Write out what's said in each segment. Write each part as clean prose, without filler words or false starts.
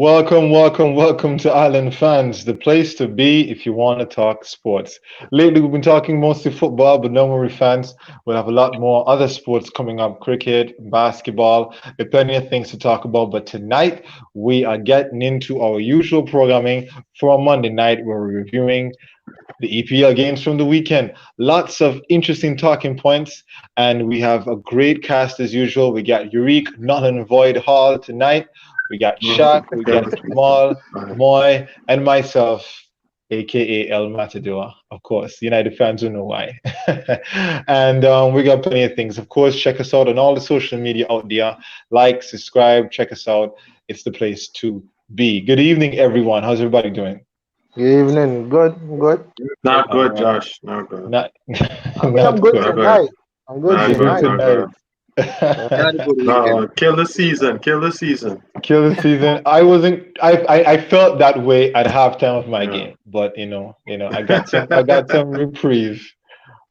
Welcome to Island Fans, the place to be if you want to talk sports. Lately, we've been talking mostly football, but no worry, fans. We'll have a lot more other sports coming up: cricket, basketball. There are plenty of things to talk about. But tonight, we are getting into our usual programming for a Monday night, where we're reviewing the EPL games from the weekend. Lots of interesting talking points, and we have a great cast as usual. We got Urique, Null and Void Hall tonight. We got Shaq, we got Jamal, Moy, and myself, aka El Matador, of course. United fans will know why. And we got plenty of things. Of course, check us out on all the social media out there. Like, subscribe, check us out. It's the place to be. Good evening, everyone. How's everybody doing? Good evening. Good, good. Not All good, right. Josh. Not good. Not, I mean, I'm not good good. Not good. tonight. I'm good Not Good good. tonight. Not tonight. good. Yeah. Had a good Not weekend. good. Kill the season. Kill the season. Kill the season. I wasn't. I felt that way at halftime of my Yeah. game, but I got some reprieve.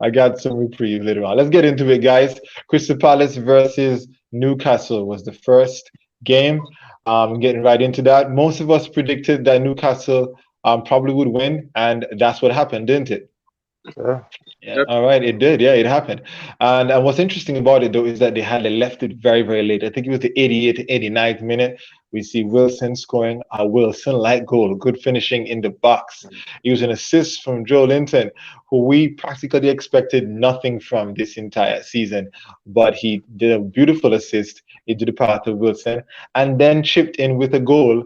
I got some reprieve later on. Let's get into it, guys. Crystal Palace versus Newcastle was the first game. Getting right into that. Most of us predicted that Newcastle probably would win, and that's what happened, didn't it? Yeah. Yeah, Yep. all right, it did. Yeah, it happened. And what's interesting about it though is that they had left it very, very late. I think it was the 88th to 89th minute. We see Wilson scoring a Wilson-like goal, good finishing in the box. It was an assist from Joe Linton, who we practically expected nothing from this entire season, but he did a beautiful assist into the path of Wilson, and then chipped in with a goal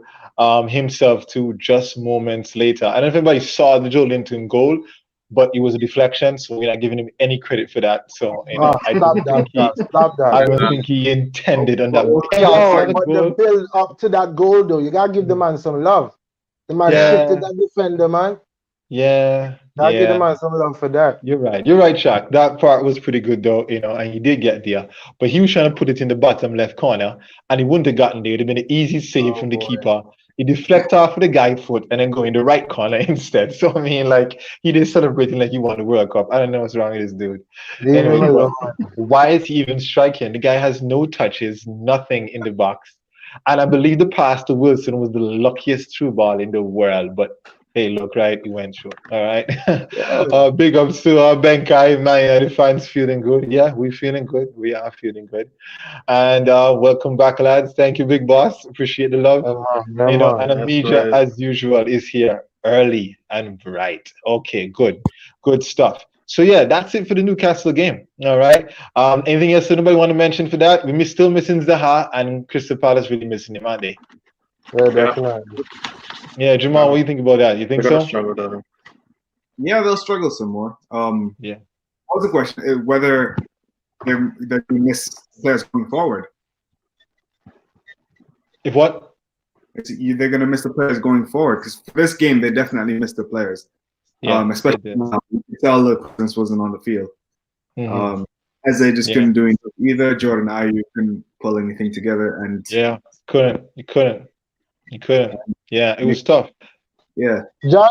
himself to just moments later. I don't know if anybody saw the Joe Linton goal, but it was a deflection, so we're not giving him any credit for that. So I Stop don't that, think bro. he, Stop that. I don't think he intended on that. Oh, Hey, y'all saw Yo, the but the goal? build up to that goal, though, you gotta give the man some love. The man shifted Yeah, that defender, man. yeah, Gotta give the yeah. man some love for that. You're right. You're right, Shaq. That part was pretty good though, and he did get there. But he was trying to put it in the bottom left corner, and he wouldn't have gotten there. It'd have been an easy save Oh from the boy. keeper. He deflect off of the guy's foot and then go in the right corner instead. So I mean, like he did celebrating like he won the World Cup. I don't know what's wrong with this dude. Leave him Anyway, but alone. why is he even striking? The guy has no touches, nothing in the box. And I believe the pass to Wilson was the luckiest through ball in the world. But hey, look, right, he went through. All right. Yeah. Big ups to Benkai, man. The fans feeling good. Yeah, we feeling good. We are feeling good. And welcome back, lads. Thank you, big boss. Appreciate the love. Yeah, man. Yeah, And man. that's Amija, right. as usual, is here early and bright. Okay, good stuff. So yeah, that's it for the Newcastle game. All right. Anything else anybody want to mention for that? Still missing Zaha, and Crystal Palace really missing him, aren't they? Yeah, Yeah. definitely. Yeah, Jamal, what do you think about that? You think They're gonna so? struggle though. Yeah, they'll struggle some more. Yeah. What was the question? Whether they're going to miss players going forward. If what? They're going to miss the players going forward because for this game they definitely missed the players. Yeah, Especially they did. now, you could tell the presence wasn't on the field. Mhm. As they just Yeah. couldn't do anything. Either Jordan Ayew couldn't pull anything together, and Yeah, couldn't. You couldn't. You couldn't. Yeah, it was tough. yeah, Josh,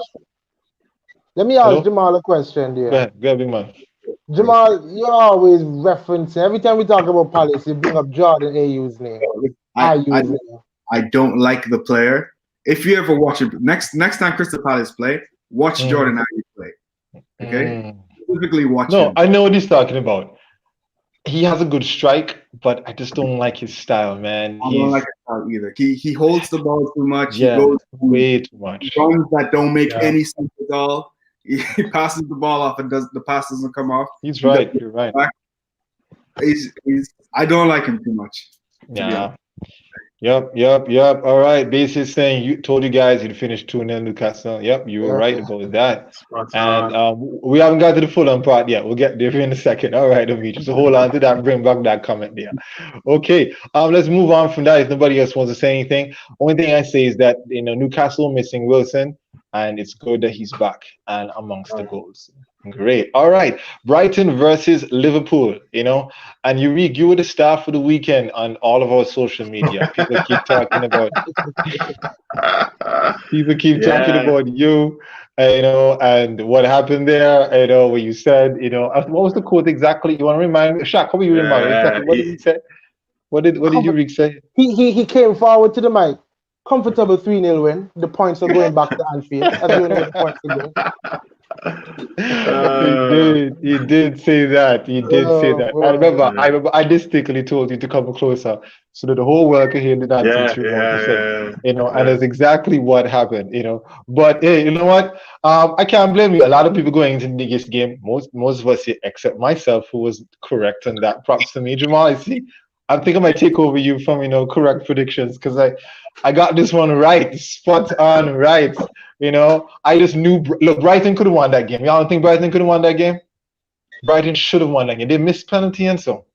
let me ask Hello? Jamal a question Go there. ahead, big man. Jamal, you're always referencing every time we talk about Palace, you bring up Jordan Ayu's name. I Ayu's name. I don't like the player. If you ever watch it, next time Crystal Palace play, watch Mhm. Jordan Ayew play. Okay, Mm. specifically watch No, him. I know what he's talking about. He has a good strike, but I just don't like his style, man. I don't He's like it out either. He holds the ball too much. He yeah, goes way too much. runs that don't make Yeah. any sense at all. He passes the ball off and the pass doesn't come off. He's right. You're right. He's I don't like him too much. be Yeah. Yep. All right. Base is saying you told you guys you'd finish 2-0 Newcastle. Yep, you were Yeah. right about that. Spot And on. we haven't got to the Fulham part yet. We'll get there in a second. All right, Demetri. So hold on to that. Bring back that comment there. Okay. Let's move on from that. If nobody else wants to say anything, only thing I say is that Newcastle missing Wilson, and it's good that he's back and amongst the goals. Great. All right. Brighton versus Liverpool. And you were the star for the weekend on all of our social media. People keep talking about Yeah. you, and what happened there, what you said, what was the quote exactly? You want to remind me? Shaq, how will you remind me Yeah. exactly? What did he say? What did you say? He came forward to the mic comfortable 3-0 win. The points are going back to Anfield. That's the only way the points are going. He did say that. He did say Oh, that. boy. I remember I distinctly told you to come closer so that the whole world could hear the nonsense you're about to say. And that's exactly what happened, But hey, you know what? I can't blame you. A lot of people going into the biggest game, most of us here, except myself, who was correct on that. Props to me, Jamal. I see. I think I might take over you from correct predictions because I got this one right, spot on right. I just knew. Look, Brighton could have won that game. Y'all don't think Brighton could have won that game? Brighton should have won that game. They missed penalty and so,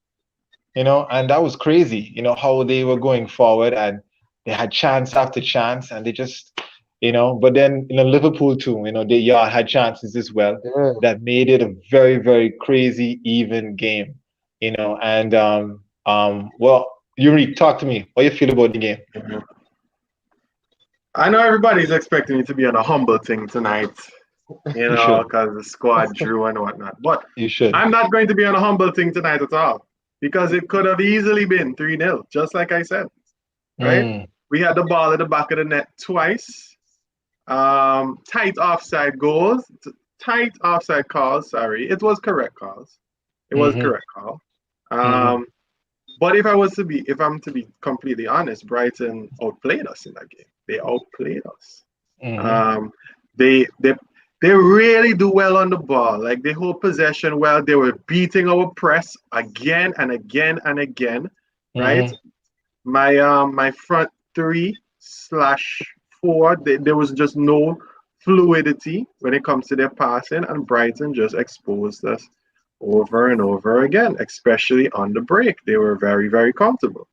and that was crazy. How they were going forward and they had chance after chance and they just, But then Liverpool too. They had chances as well Yeah. that made it a very very crazy even game. And well, Yuri, talk to me. What you feel about the game? I know everybody's expecting me to be on a humble thing tonight, should. because the squad drew and whatnot. But You should. I'm not going to be on a humble thing tonight at all because it could have easily been 3-0, just like I said. Right? Mm. We had the ball at the back of the net twice. Tight offside goals, tight offside calls. Sorry, it was correct calls. It was correct call. But if I'm to be completely honest, Brighton outplayed us in that game. They outplayed us. They really do well on the ball. Like they hold possession well. They were beating our press again and again and again. Right? My front 3/4, there was just no fluidity when it comes to their passing, and Brighton just exposed us over and over again, especially on the break. They were very, very comfortable.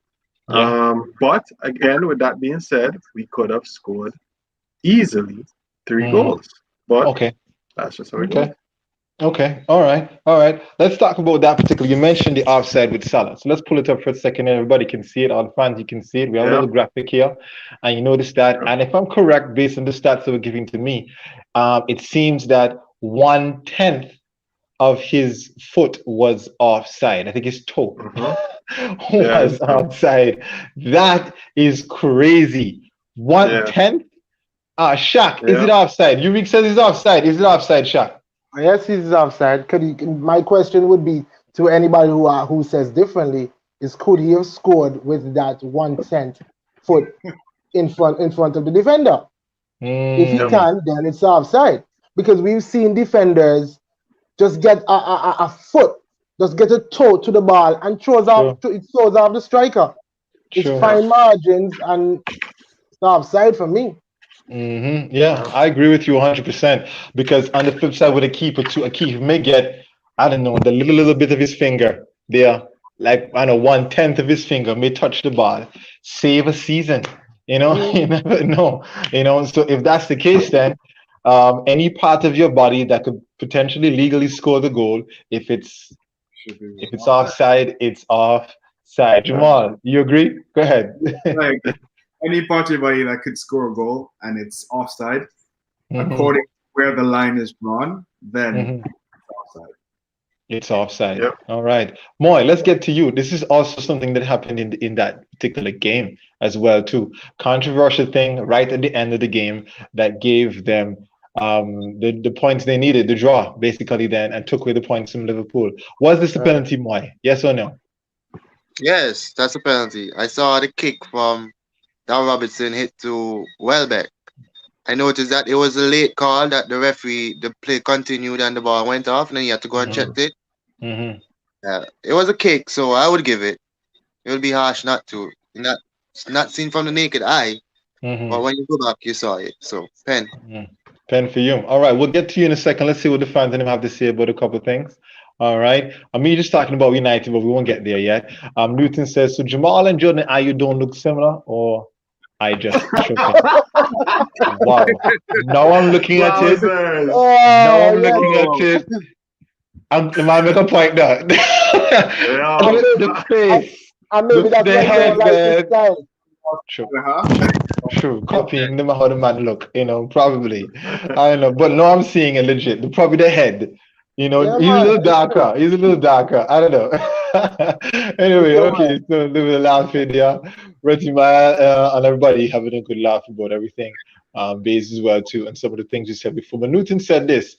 Yeah. But again, with that being said, we could have scored easily 3 goals. But Okay. that's just how it goes. Okay. All right. Let's talk about that particular. You mentioned the offside with Salah. So let's pull it up for a second. Everybody can see it. All the fans, you can see it. We have a little graphic here, and you notice that. And if I'm correct, based on the stats that were giving to me, it seems that 1/10 of his foot was offside. I think his toe was offside. That is crazy. 1/10? Shaq, is it offside? Yurik says it's offside. Is it offside, Shaq? Yes, he's offside. My question would be to anybody who says differently: could he have scored with that 1/10 foot in front of the defender? If he can, then it's offside, because we've seen defenders just get a foot, just get a toe to the ball and throws off the striker. It's fine margins and it's offside for me. Yeah, I agree with you 100%. Because on the flip side, with a keeper too, a keeper may get, I don't know, the little bit of his finger there, like I know 1/10 of his finger may touch the ball, save a season. You never know. So if that's the case, then any part of your body that could potentially legally score the goal, if it's offside, it's offside. Jamal, you agree? Go ahead. Like any part of your body that could score a goal and it's offside, according to where the line is drawn, then it's offside. It's offside. Yep. All right. Moy, let's get to you. This is also something that happened in that particular game as well, too. Controversial thing right at the end of the game that gave them the points they needed, the draw, basically, then, and took away the points from Liverpool. Was this a penalty, Moy? Yes or no? Yes, that's a penalty. I saw the kick from Dan Robertson hit to Welbeck. I noticed that it was a late call that the play continued and the ball went off, and then he had to go and check it. It was a kick, so I would give it. It would be harsh not to. Not seen from the naked eye, but when you go back, you saw it. So, pen. Pen for you. All right, we'll get to you in a second. Let's see what the fans and him have to say about a couple of things. All right. Me just talking about United, but we won't get there yet. Newton says, so Jamal and Jordan Ayew don't look similar, or I just shook him. Wow. Now I'm looking at it. Now I'm looking at it. Am I make a point now? The face. The head, man. True. Copying them how the man look, probably. I don't know. But now I'm seeing it legit. Probably the head. He's a little darker. I don't know. Anyway, okay, so a little laughing there. Reggie, and everybody having a good laugh about everything. Bays as well too, and some of the things you said before. But Newton said this: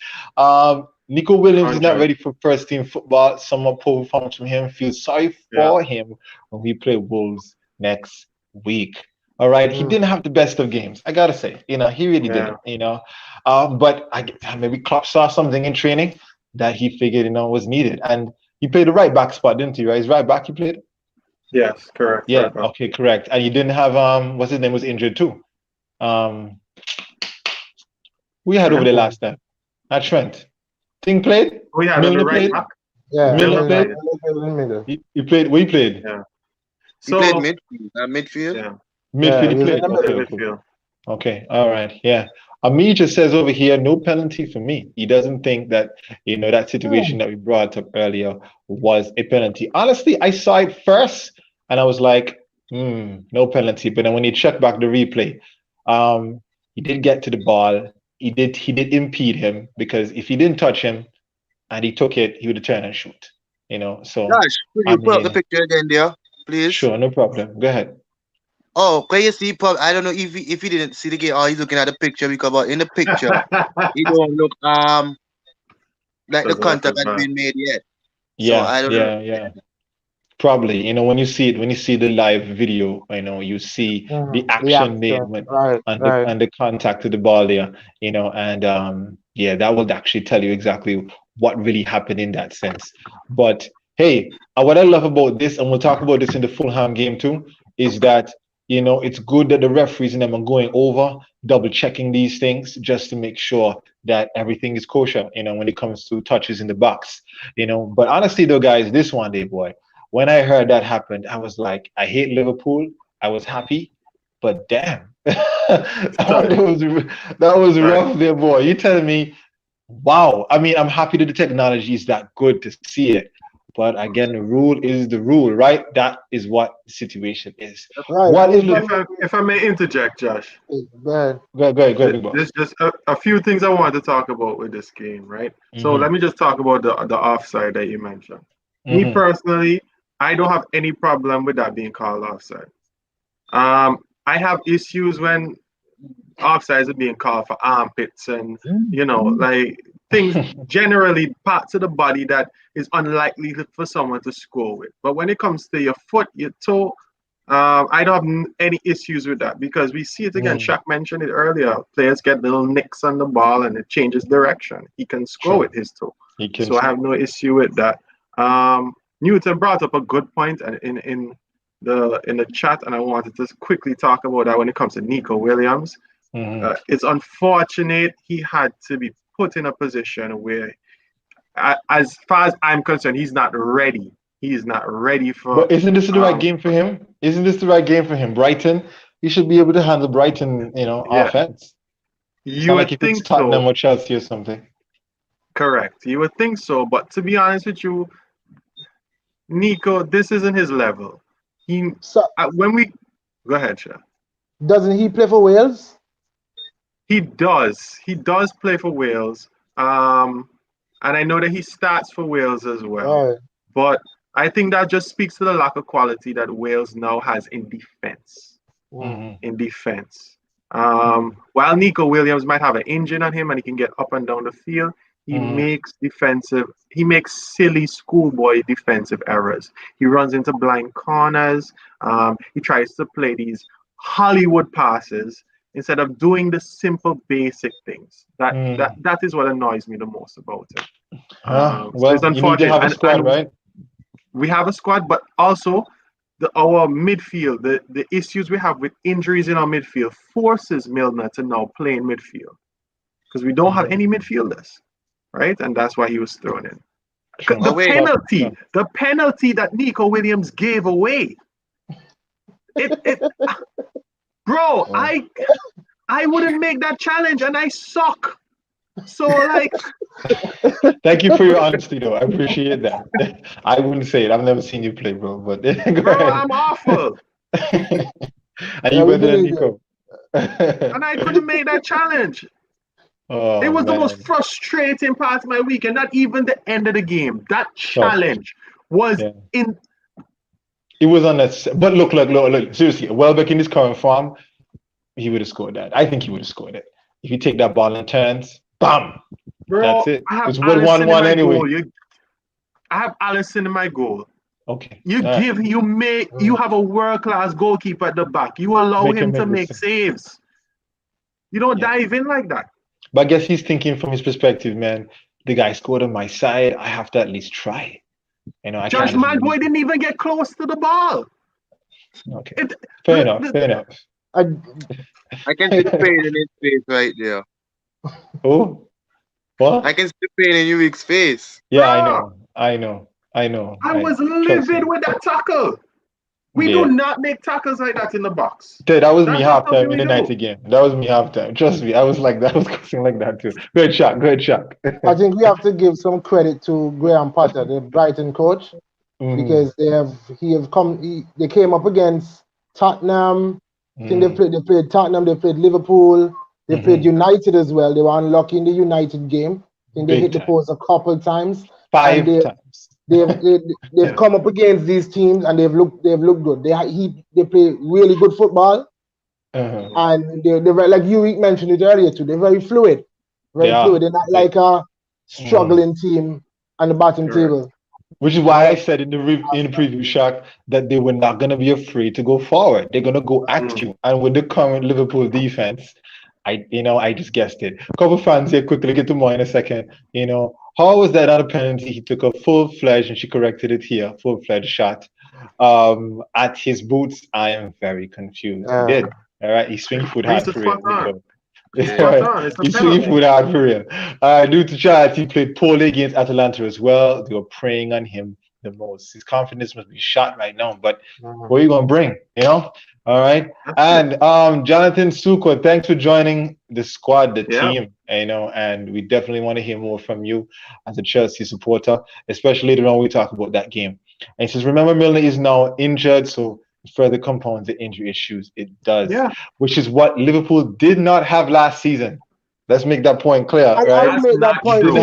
Nico Williams is not 100. ready for first team football. Somewhat poor performance from him. Feel sorry Yeah. for him when we play Wolves next week. All right, he didn't have the best of games. I gotta say, he really Yeah. didn't. But maybe Klopp saw something in training that he figured was needed, and he played the right back spot, didn't he? Right, his right back he played. Yes, correct. Yeah. Right back. Okay. Correct. And you didn't have what's his name was injured too. Um, we had over Trent. there last time. Not Trent. Thing played. We had on the Milner right played. back. Yeah, Milner Milner played. played. in the middle. He played. We played. Yeah. He played So midfield. Midfield. yeah, Midfield. Yeah, He he was in played. the play middle. Okay. Cool. midfield. Okay. All right. Yeah. Amija says over here, no penalty for me. He doesn't think that that situation that we brought up earlier was a penalty. Honestly, I saw it first and I was like, no penalty. But then when you check back the replay, he did get to the ball. He did impede him because if he didn't touch him and he took it, he would turn and shoot. So Josh, could I you put up the mean, picture again there, please? sure, no problem. Go ahead. Oh, can you see? I don't know if he didn't see the game or he's looking at the picture because but in the picture he don't look like the Doesn't look contact as has bad. been made yet. So Yeah, I don't know. yeah, yeah. Probably, when you see the live video, you see the The action there action. when Right, and the right. and the contact to the ball there, and yeah, that will actually tell you exactly what really happened in that sense. But hey, what I love about this, and we'll talk about this in the Fulham game too, is that it's good that the referees and them are going over, double checking these things just to make sure that everything is kosher, when it comes to touches in the box, But honestly, though, guys, this one day, boy. When I heard that happened, I was like, I hate Liverpool. I was happy, but damn, Sorry. that was Sorry. rough there, boy. You telling me, wow. I mean, I'm happy that the technology is that good to see it, but again, the rule is the rule, right? That is what the situation is. Right. What is If I may interject, Josh, Bad. go ahead, big boss. there's just a few things I want to talk about with this game, right? So Mm-hmm. let me just talk about the offside that you mentioned. Me Mm-hmm. personally, I don't have any problem with that being called offside. I have issues when offsides are being called for armpits and like things generally parts of the body that is unlikely for someone to score with. But when it comes to your foot, your toe, I don't have any issues with that because we see it again. Mm, Shaq mentioned it earlier. Players get little nicks on the ball and it changes direction. He can score true. with his toe, He can so I have no issue with that. Newton brought up a good point in the chat, and I wanted to quickly talk about that when it comes to Nico Williams. Mm-hmm. It's unfortunate he had to be put in a position where, as far as I'm concerned, he's not ready. He's not ready for. But isn't this the right game for him? Isn't this the right game for him? Brighton, he should be able to handle Brighton, Yeah, offense. It's you not like would if it's think so. Tottenham or Chelsea or something. Correct. You would think so, but to be honest with you, Nico, this isn't his level. He So when we go ahead, Chef. doesn't he play for Wales? He does. He does play for Wales. And I know that he starts for Wales as well. Right. But I think that just speaks to the lack of quality that Wales now has in defense. Mm-hmm. In defense. While Nico Williams might have an engine on him and he can get up and down the field, Mm-hmm. he makes silly schoolboy defensive errors. He runs into blind corners. He tries to play these Hollywood passes instead of doing the simple basic things. That is what annoys me the most about it. So it's Well, you need to unfortunate. have a squad, And right? we have a squad, but also our midfield, the issues we have with injuries in our midfield forces Milner to now play in midfield because we don't have any midfielders, right? And that's why he was thrown in. True. But wait, The penalty that Nico Williams gave away, bro, I wouldn't make that challenge, and I suck. So like, Thank you for your honesty, though. I appreciate that. I wouldn't say it. I've never seen you play, bro. But go bro, ahead. I'm awful, And Yeah, you we better than believe you. Nico. and I couldn't make that challenge. Oh It was the most man. frustrating part of my week, and not even the end of the game. That Oh, challenge was yeah. in. It was unnecessary. But look. Seriously, Welbeck in his current form, he would have scored that. I think he would have scored it. If you take that ball in turns, bam, Bro, that's it. I have It's what Allison in 1-1 my anyway. goal. I have Allison in my goal. Okay. You All right. you have a world class goalkeeper at the back. You allow Make him to him make this. saves. You don't Yeah. dive in like that. But I guess he's thinking from his perspective, man. The guy scored on my side. I have to at least try. You know, I Josh can't. Manboy didn't even get close to the ball. Okay. It, Fair the- enough. the- Fair enough. I, I can see the pain in his face right there. Oh, what? I can see the pain in Eureka's face. Yeah, Bro. I know. I was trust me. livid with that tackle. We Yeah. do not make tackles like that in the box. Dude, that was me That's not halftime something in we the night do. again. That was me halftime. Trust me, I was like that. I was cussing like that too. Great shot. I think we have to give some credit to Graham Potter, the Brighton coach, because they came up against Tottenham. I think they played Tottenham, they played Liverpool, they played United as well. They were unlucky in the United game. I think they Big hit the time. post a couple times. 5 and times. They've come up against these teams and they've looked good. They play really good football, and they're very, like you mentioned it earlier too. They're very fluid, They are. They're not like a struggling team on the bottom table. Which is why I said in the preview shot that they were not going to be afraid to go forward. They're going to go at you. And with the current Liverpool defense, I just guessed it. A couple fans here quickly, get to more in a second. How was that not a penalty? He took a full-fledged, and she corrected it here, full-fledged shot at his boots. I am very confused. He did. All right, he swing foot hard for real. He's swinging foot hard for real. Due to Charles, he played poorly against Atalanta as well. They were preying on him the most. His confidence must be shot right now. But what are you gonna bring? All right. And Jonathan Suko, thanks for joining the squad, the team. And we definitely want to hear more from you as a Chelsea supporter, especially later on when we talk about that game. And he says, remember, Milner is now injured, so further compounds the injury issues. It does, which is what Liverpool did not have last season. Let's make that point clear, right? I made that point too,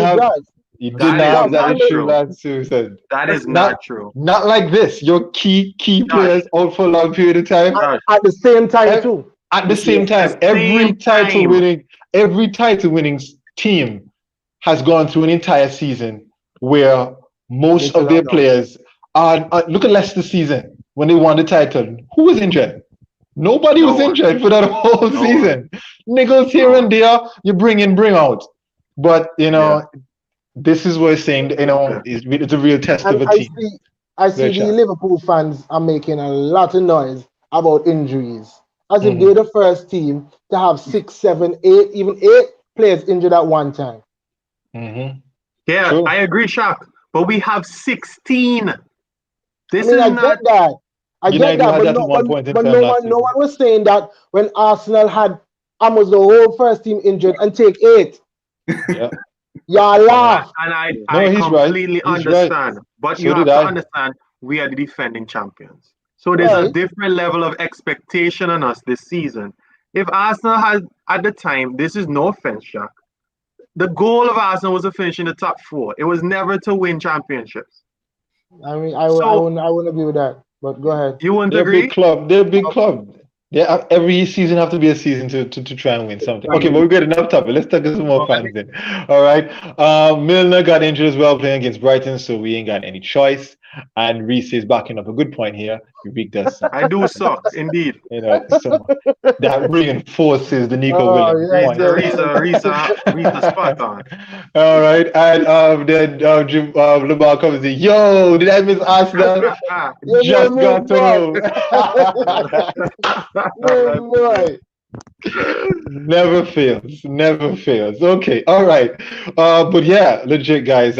you did not have that issue last season. That is not true. Not like this. Your key players out for a long period of time. At the same time too. At the same time, every title winning team has gone through an entire season where most of their players are. Look at Leicester season when they won the title. Who was injured? Nobody was injured for that whole season. Niggles here and there, you bring out. But this is what I'm saying. It's a real test of a team. I see the Liverpool fans are making a lot of noise about injuries, as if they're the first team to have 6, 7, 8, even 8 players injured at one time. Yeah, true. I agree, Shaq. But we have 16. I get that. I get that, but no one was saying that when Arsenal had almost the whole first team injured and take 8. Yeah. Y'all laugh. And I completely understand. But you have to understand, we are the defending champions. So there's a different level of expectation on us this season. If Arsenal had, at the time, this is no offense, Shaq, the goal of Arsenal was to finish in the top 4. It was never to win championships. I mean, I wouldn't agree with that. But go ahead. You wouldn't agree? They're a big club. Every season have to be a season to try and win something. Okay, but we're getting enough topic. Let's talk to some more fans then. All right. Milner got injured as well playing against Brighton, so we ain't got any choice. And Reese is backing up a good point here. Eureka does suck. I do suck, indeed. So that reinforces the Nico Williams point. Risa spot on. All right. And then Lamar comes in. Yo, did I miss Arsenal? Just got to know. Never fails. Okay, all right. But yeah, legit guys.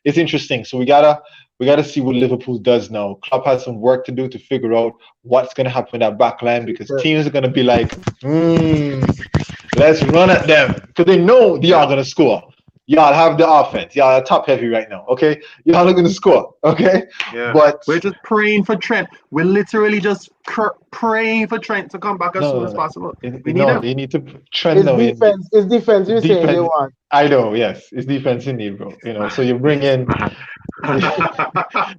It's interesting. So we gotta see what Liverpool does now. Klopp has some work to do to figure out what's gonna happen in that back line, because teams are gonna be like, let's run at them, because they know they are gonna score. y'all have the offense. Y'all are top heavy right now. Okay, y'all are gonna score. Okay, Yeah. but We're just praying for Trent. We're literally just praying for Trent to come back as soon as no, possible. We need no, him. they need to trend It's now in defense. It's defense. You're saying they defense. want. I know, yes, it's defense you need, bro. You know, so you bring in,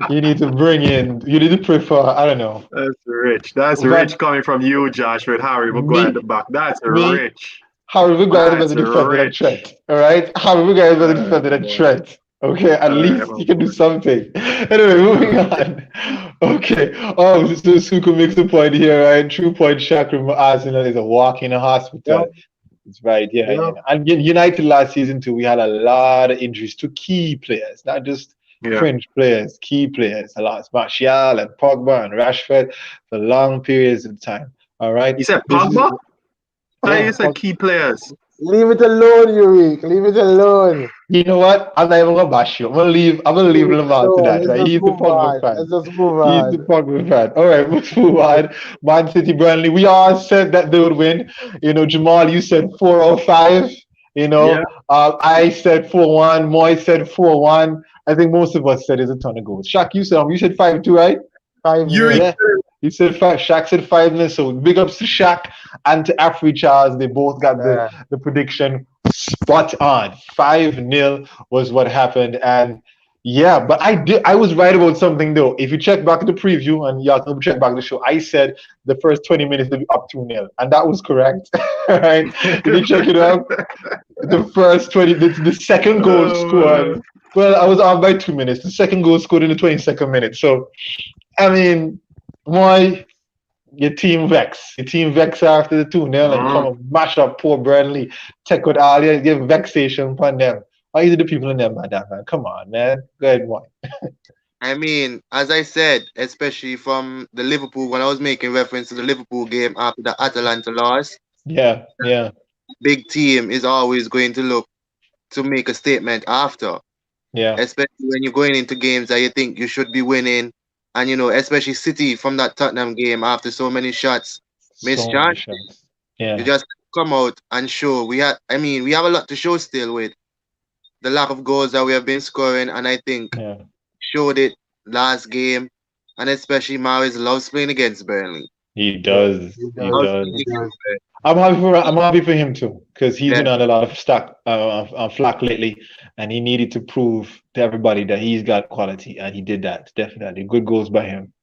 you need to bring in, you need to prefer. I don't know, That's rich. That's Van, rich coming from you, Josh, with Harry Maguire at me, the back. That's me. rich. Harry Maguire is That's better defender than rich. Trent. All right, Harry Maguire is better All right, defender my than boy. Trent. Okay, at All right, least my you can do boy. something. Anyway, moving on. Okay. Oh, so Suku makes a point here, right? True point. Shakram Arsenal is a walk in a Yeah, hospital. It's right, yeah, yeah. you know. And United last season too, we had a lot of injuries to key players, not just Yeah. fringe players, key players. A lot, Martial and Pogba and Rashford for long periods of time. All right, You said this is Pogba? I thought yeah. you said key players. Leave it alone, Yurik. Leave it alone. You know what? I'm not even gonna bash you. I'm gonna leave Leave it Lamar to alone. that, Let's right? just He's the move Pogba on. fan. Let's just move He's the on. Pogba fan. All right, let's move on. Man City, Burnley. We all said that they would win. You know, Jamal, you said 4-5. You Yeah. know, I said 4-1. Moy said 4-1. I think most of us said it's a ton of goals. Shaq, you said 5-2, right? 5-0. Yuri, Yeah. He said five. Shaq said 5-0. So big ups to Shaq and to Afri Charles. They both got the prediction spot on. 5-0 was what happened. And yeah, but I was right about something though. If you check back the preview and y'all can check back the show, I said the first 20 minutes will be up 2-0. And that was correct. Right? If you check it out, the first 20, the second goal Oh, scored. Well, I was off by 2 minutes. The second goal scored in the 22nd minute. So I mean, why your team vex? Your team vex after the 2-0 and come man. and mash up poor Burnley. Take out all your vexation upon them. Why is it the people in them like that, man? Come on, man. Go ahead, why? I mean, as I said, especially from the Liverpool, when I was making reference to the Liverpool game after the Atalanta loss, Yeah, yeah, big team is always going to look to make a statement after, yeah. especially when you're going into games that you think you should be winning. And, especially City from that Tottenham game after so many shots, missed So many chance. shots. You Yeah, just come out and show. We have a lot to show still with the lack of goals that we have been scoring. And I think yeah. showed it last game. And especially Mahrez loves playing against Burnley. He Yeah, does. he He does. Loves does. He playing does. against Burnley. I'm happy for him too, because he's Yeah. been on a lot of flack lately, and he needed to prove to everybody that he's got quality, and he did that. Definitely, good goals by him.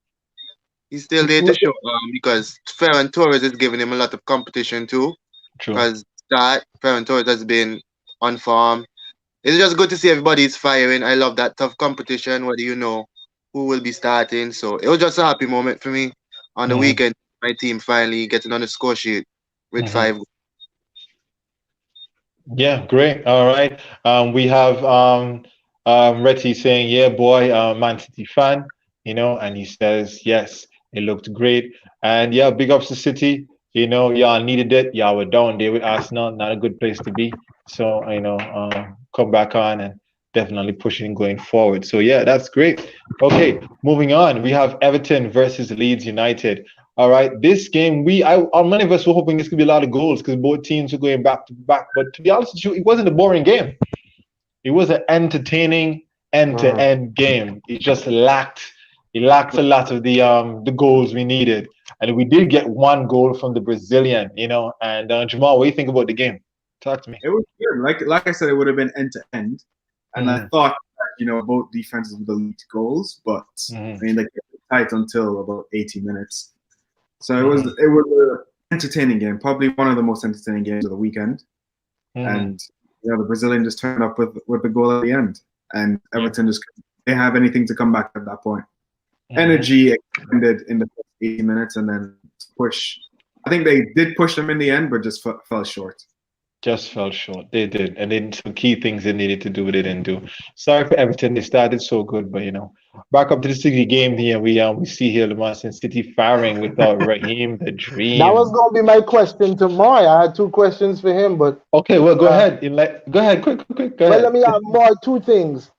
He's still there to show because Ferran Torres is giving him a lot of competition too. True. Because that Ferran Torres has been on form. It's just good to see everybody's firing. I love that tough competition, whether you know who will be starting. So it was just a happy moment for me on the Hmm. weekend. My team finally getting on the score sheet with Hmm. 5. Yeah, great. All right. We have Retty saying, "Yeah, boy, Man City fan," and he says, "Yes, it looked great." And yeah, big ups to City. Y'all needed it. Y'all were down there with Arsenal, not a good place to be. So, come back on and definitely pushing going forward. So yeah, that's great. Okay, moving on. We have Everton versus Leeds United. All right, this game, many of us were hoping this could be a lot of goals because both teams were going back to back. But to be honest with you, it wasn't a boring game. It was an entertaining end-to-end game. It lacked a lot of the goals we needed, and we did get one goal from the Brazilian. And Jamal, what do you think about the game? Talk to me. it was good. Like I said, it would have been end to end, and I Hmm. thought that, both defenses would have lead to goals, but Hmm. I mean, like, it was tight until about 80 minutes. So it was Hmm. it was an entertaining game, probably one of the most entertaining games of the weekend. Hmm. And the Brazilian just turned up with the goal at the end, and Yeah. Everton just didn't have anything to come back at that point. Hmm. Energy extended in the first 80 minutes, and then push. I think they did push them in the end, but just fell short. Just fell short. They did, and then some key things they needed to do, they didn't do. Sorry for Everton. They started so good, but back up to the City game here. We see here Leicester City firing without Raheem the That was Dream. going to be my question to Moy. I had two questions for him, but Okay, well, go uh, ahead. Go ahead, quick, go well, let ahead. me ask Moy two things.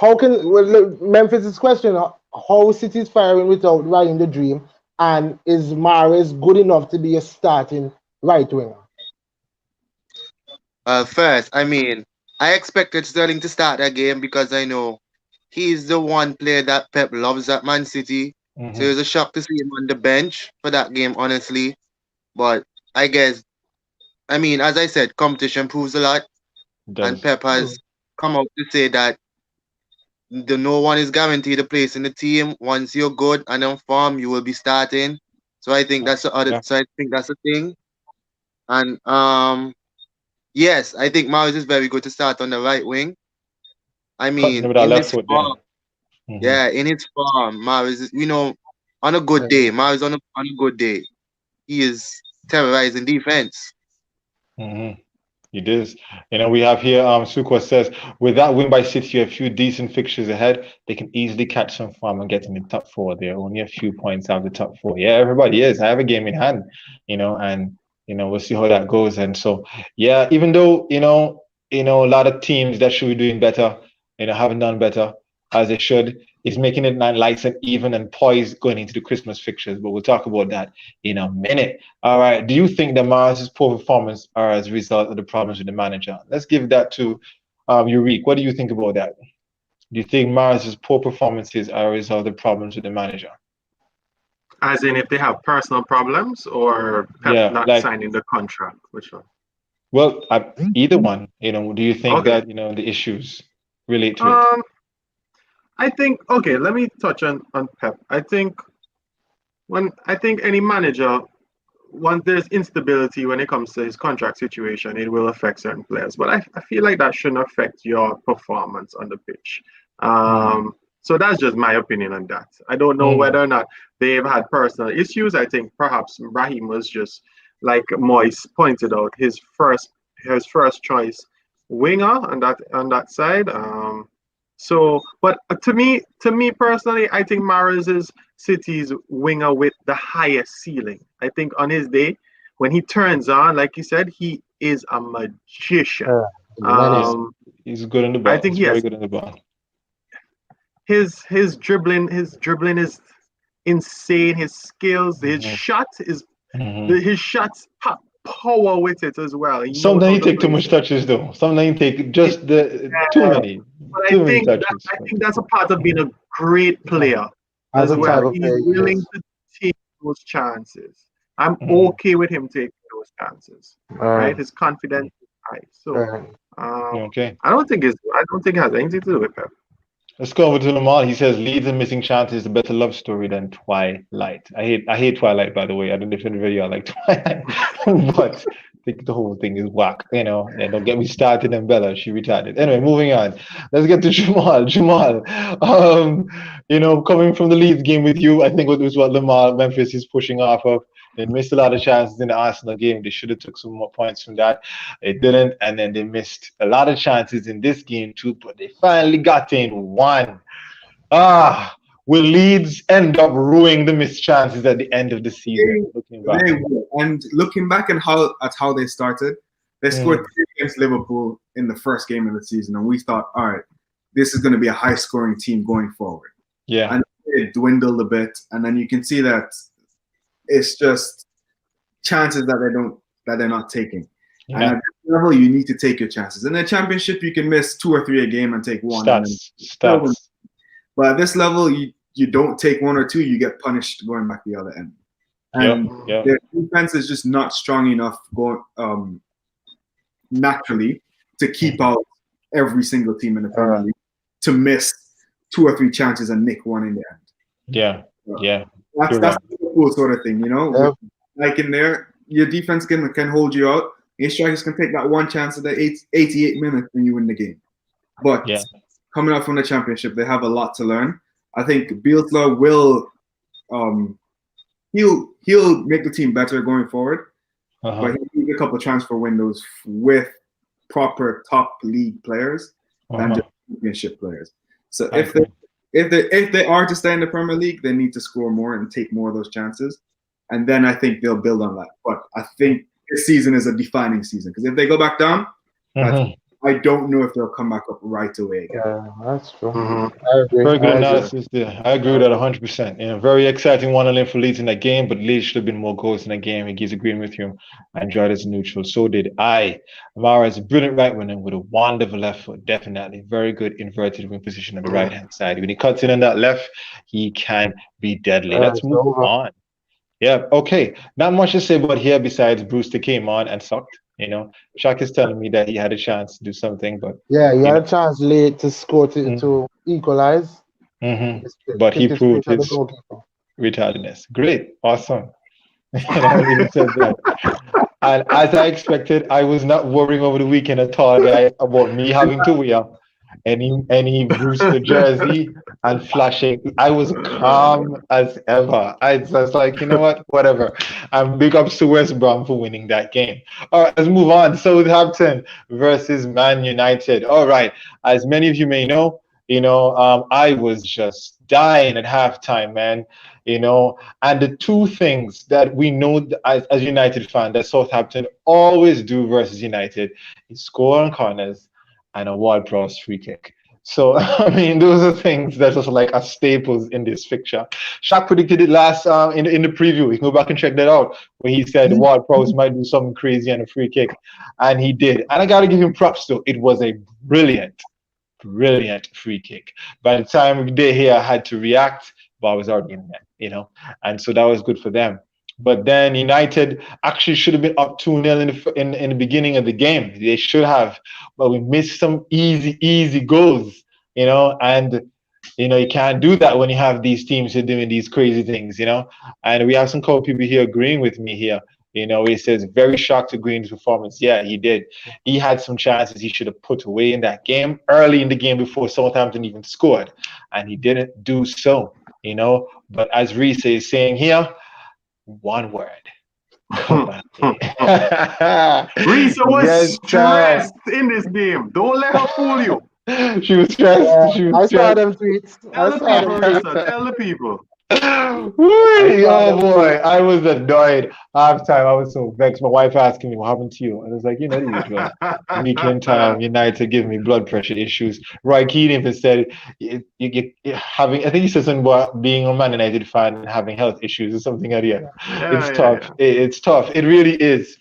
Look, Memphis' question: how City's firing without Ryan the Dream, and is Mahrez good enough to be a starting right winger? First, I mean, I expected Sterling to start that game because I know he's the one player that Pep loves at Man City. So it Mm-hmm. was a shock to see him on the bench for that game, honestly. But I guess, I mean, as I said, competition proves a lot, and Does. Pep has come out to say that no one is guaranteed a place in the team. Once you're good and on form, you will be starting. So I think that's the other. Yeah. So I think that's the thing. And yes, I think Maris is very good to start on the right wing. I Cutting mean, with our in left his foot there. form, Mm-hmm. yeah, in his form, Maris is, on a good day, Maris on a good day, he is terrorizing defense. Mm-hmm. It is. We have here, Suko says, with that win by City, a few decent fixtures ahead, they can easily catch some form and get in the top four. They're only a few points out of the top four. Yeah, everybody is. I have a game in hand, and we'll see how that goes. And so, yeah, even though, a lot of teams that should be doing better, haven't done better as they should, it's making it nice and even and poised going into the Christmas fixtures. But we'll talk about that in a minute. All right. Do you think that Mars' poor performance are as a result of the problems with the manager? Let's give that to Urique. What do you think about that? Do you think Mars' poor performances are a result of the problems with the manager? As in, if they have personal problems or Pep Yeah, not like, signing the contract, which one? well, either one. Do you think Okay. that the issues relate to it? Um, I think okay. Let me touch on Pep. I think any manager, once there's instability when it comes to his contract situation, it will affect certain players. But I feel like that shouldn't affect your performance on the pitch. Mm, So that's just my opinion on that. I don't know mm, whether or not they've had personal issues. I think perhaps Raheem was just like Moise pointed out, his first choice winger on that side. But to me personally, I think Mahrez is City's winger with the highest ceiling. I think on his day, when he turns on, like you said, he is a magician. he's Menace. Um, he's good on the I ball. think He's he very has good on the ball. his dribbling is insane. His skills, his Hmm. shot is Hmm. his shots have power with it as well. He knows Sometimes how you to take too place much it. touches, though. Sometimes you take It- just the too yeah, many, but I too many think that touches. I think that's a part of being a great Yeah. player As as a well. type of He's player, willing yes. to take those chances. I'm Mhm. okay with him taking those chances. Right? Uh, His confidence is high. So uh, um, Yeah, okay. I don't think it has anything to do with Pep. Let's go over to Lamar. He says Leeds and Missing Chance is a better love story than Twilight. I hate Twilight, by the way. I don't know if any of you like Twilight, but I think the whole thing is whack, And don't get me started on Bella. She retarded. Anyway, moving on. Let's get to Jamal. Jamal, coming from the Leeds game with you, I think it was what Lamar Memphis is pushing off of. They missed a lot of chances in the Arsenal game. They should have took some more points from that. They didn't, and then they missed a lot of chances in this game too. But they finally got in one. Ah, will Leeds end up ruining the missed chances at the end of the season? They, Looking back. they will. And looking back at how they started, they scored Mm, 3 against Liverpool in the first game of the season, and we thought, all right, this is going to be a high-scoring team going forward. yeah, And it dwindled a bit, and then you can see that it's just chances that they're not taking. And at yeah. this level, you need to take your chances. In the championship, you can miss 2 or 3 a game and take one, and then Stats, still win. stats. But at this level, you don't take 1 or 2, you get punished going back the other end. Yep, And yep. their defense is just not strong enough going naturally to keep Mhm. out every single team in the Premier uh, League to miss 2 or 3 chances and nick one in the end. Yeah, So yeah. that's You're that's right. the cool sort of thing, yeah. Like in there, your defense can hold you out. Your strikers can take that one chance at the 88 minutes and you win the game. But Yeah. coming out from the championship, they have a lot to learn. I think Bielsa will um, he'll make the team better going forward, Uh-huh. but he'll need a couple of transfer windows with proper top league players than Uh-huh. just championship players. So I agree. if they are to stay in the Premier League, they need to score more and take more of those chances, and then I think they'll build on that. But I think this season is a defining season because if they go back down, that's Mhm. I don't know if they'll come back up right away again. Yeah, that's true. Mhm. I agree. Very good I agree. analysis there. I agree with that 100%. Very exciting one on for Leeds in that game, but Leeds should have been more goals in that game. He's agreeing with you. I enjoyed as a neutral. So did I. Amara is a brilliant right winger with a wonderful left foot. Definitely. Very good inverted wing position on the right hand side. When he cuts in on that left, he can be deadly. Let's It's move over. on. Yeah, okay. Not much to say about here besides Brewster came on and sucked. Shaq is telling me that he had a chance to do something, but Yeah, he you had know. a chance late to score to equalize. hmm Mistake. But he Picked it straight proved at the his goalkeeper. retardedness. Great, awesome. I'll leave it at that. And as I expected, I was not worrying over the weekend at all, guys, about me having to wear any Brewster jersey and flashing. I was calm as ever. I was like, you know what, whatever. I'm big ups to West Brom for winning that game. All right, let's move on. Southampton versus Man United. All right, as many of you may know, I was just dying at halftime, man. And the two things that we know as United fan that Southampton always do versus United is score on corners and a Ward-Prowse free kick. So I mean, those are things that was like a staples in this fixture. Shaq predicted it last in the preview. You can go back and check that out, where he said Ward-Prowse might do something crazy on a free kick, and he did. And I got to give him props though. It was a brilliant free kick. By the time they here had to react, ball was already in there, and so that was good for them. But then United actually should have been up 2-0 in the beginning of the game. They should have, but we missed some easy goals, and you can't do that when you have these teams who are doing these crazy things. And we have some couple people here agreeing with me here. He says very shocked to Green's performance. Yeah, he did. He had some chances he should have put away in that game early in the game before Southampton even scored, and he didn't do so. But as Reese is saying here, one word. Risa was Yes, stressed in this game. Don't let her fool you. She was stressed. Yeah, She was I saw stressed. them tweets. Tell I the saw people, them tweets. Risa. Tell the people. Oh boy, I was annoyed. Halftime, I was so vexed. My wife asking me what happened to you, and I was like, the usual. Weekend time, United giving me blood pressure issues. Roy Keane even said, having. I think he said something about being a Man United fan and having health issues or something like that. It's tough. It's tough. It really is.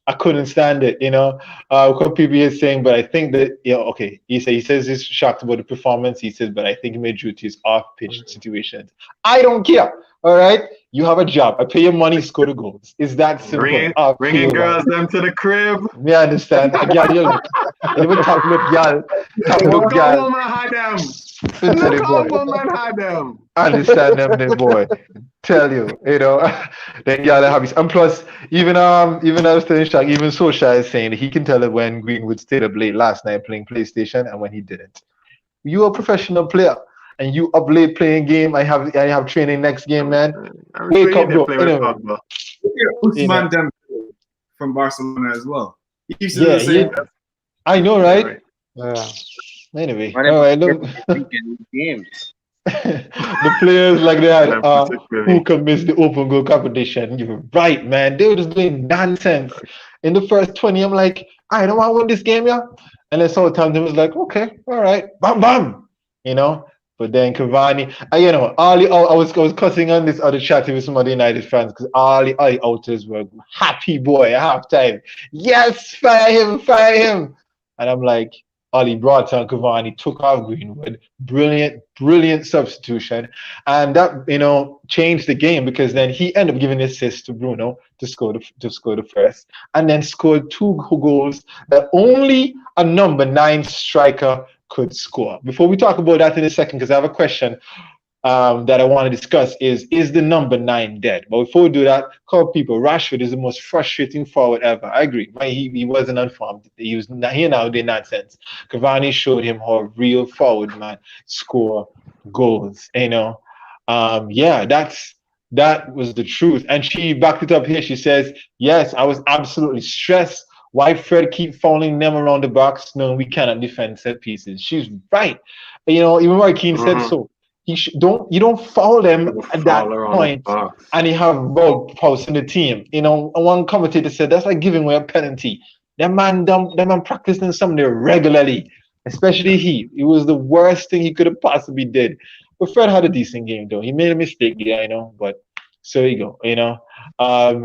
I couldn't stand it. A couple people here saying, but I think that, okay. He says he's shocked about the performance. He says, but I think it may due to his off-pitch situations. I don't care. All right, you have a job. I pay your money, score the goals. It's that simple. Bringing girls them to the crib. Me understand. Girl, you look. You even talk with girl. Talk with girl. Woman had them. Look how woman had them. Understand them, then boy. Tell you, then y'all have his. And plus, even I was telling Shaq, even Solskjaer is saying that he can tell it when Greenwood stayed up late last night playing PlayStation and when he didn't. You're a professional player and you up late playing game. I have training next game, man. Wake up, bro. Anyway. Usman Dembele from Barcelona as well. He used to do the same. I know, right? Yeah. Anyway, all right. Look. Games. The players like that who can miss the open goal competition. You're right, man. They were just doing nonsense. In the first 20, I'm like, I don't want to win this game, yeah. And then Southampton was like, okay, all right, bam, bam, But then Cavani, I was cussing on this other chat with some other United fans because all the outers were happy boy at halftime. Yes, fire him. And I'm like, Ollie brought on Cavani, took off Greenwood. Brilliant substitution. And that, changed the game because then he ended up giving the assist to Bruno to score the first. And then scored 2 goals that only a number 9 striker could score. Before we talk about that in a second, because I have a question that I want to discuss is the number 9 dead? But before we do that, call people. Rashford is the most frustrating forward ever. I agree. He wasn't unformed. He now did nonsense. Cavani showed him how a real forward man score goals. That was the truth. And she backed it up here. She says, yes, I was absolutely stressed. Why Fred keep fouling them around the box? No, we cannot defend set pieces. She's right. Even Roy Keane said so. You don't foul them at that point, and you have Ward-Prowse in the team. One commentator said that's like giving away a penalty. That man practicing something regularly, especially he. It was the worst thing he could have possibly did. But Fred had a decent game though. He made a mistake there, I know, but so you go,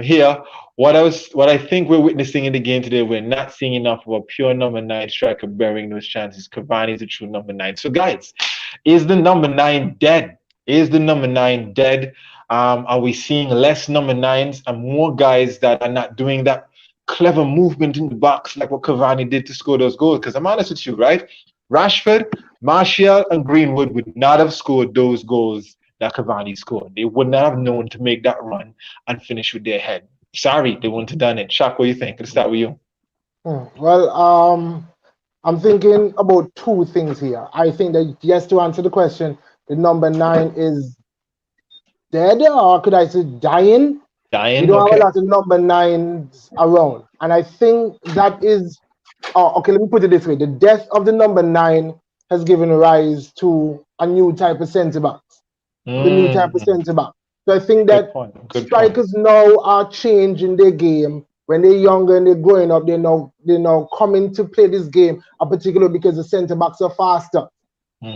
Here, what I think we're witnessing in the game today, we're not seeing enough of a pure number nine striker bearing those chances. Cavani is a true number nine. So guys, is the number nine dead? Is the number nine dead? Are we seeing less number nines and more guys that are not doing that clever movement in the box like what Cavani did to score those goals? Because I'm honest with you, right? Rashford, Martial, and Greenwood would not have scored those goals that Cavani scored. They would not have known to make that run and finish with their head. Sorry, they wouldn't have done it. Shaq, what do you think? Let's start with you. Well, I'm thinking about two things here. I think that yes, to answer the question, the number nine is dead, or could I say dying? We Dying, don't have okay. a lot of number nines around, and I think that is. Oh, okay. Let me put it this way: the death of the number nine has given rise to a new type of centre backs. The new type of centre back. So I think Good that point. Good point. strikers now are changing their game. When they're younger and they're growing up, they're now coming to play this game, particularly because the centre backs are faster.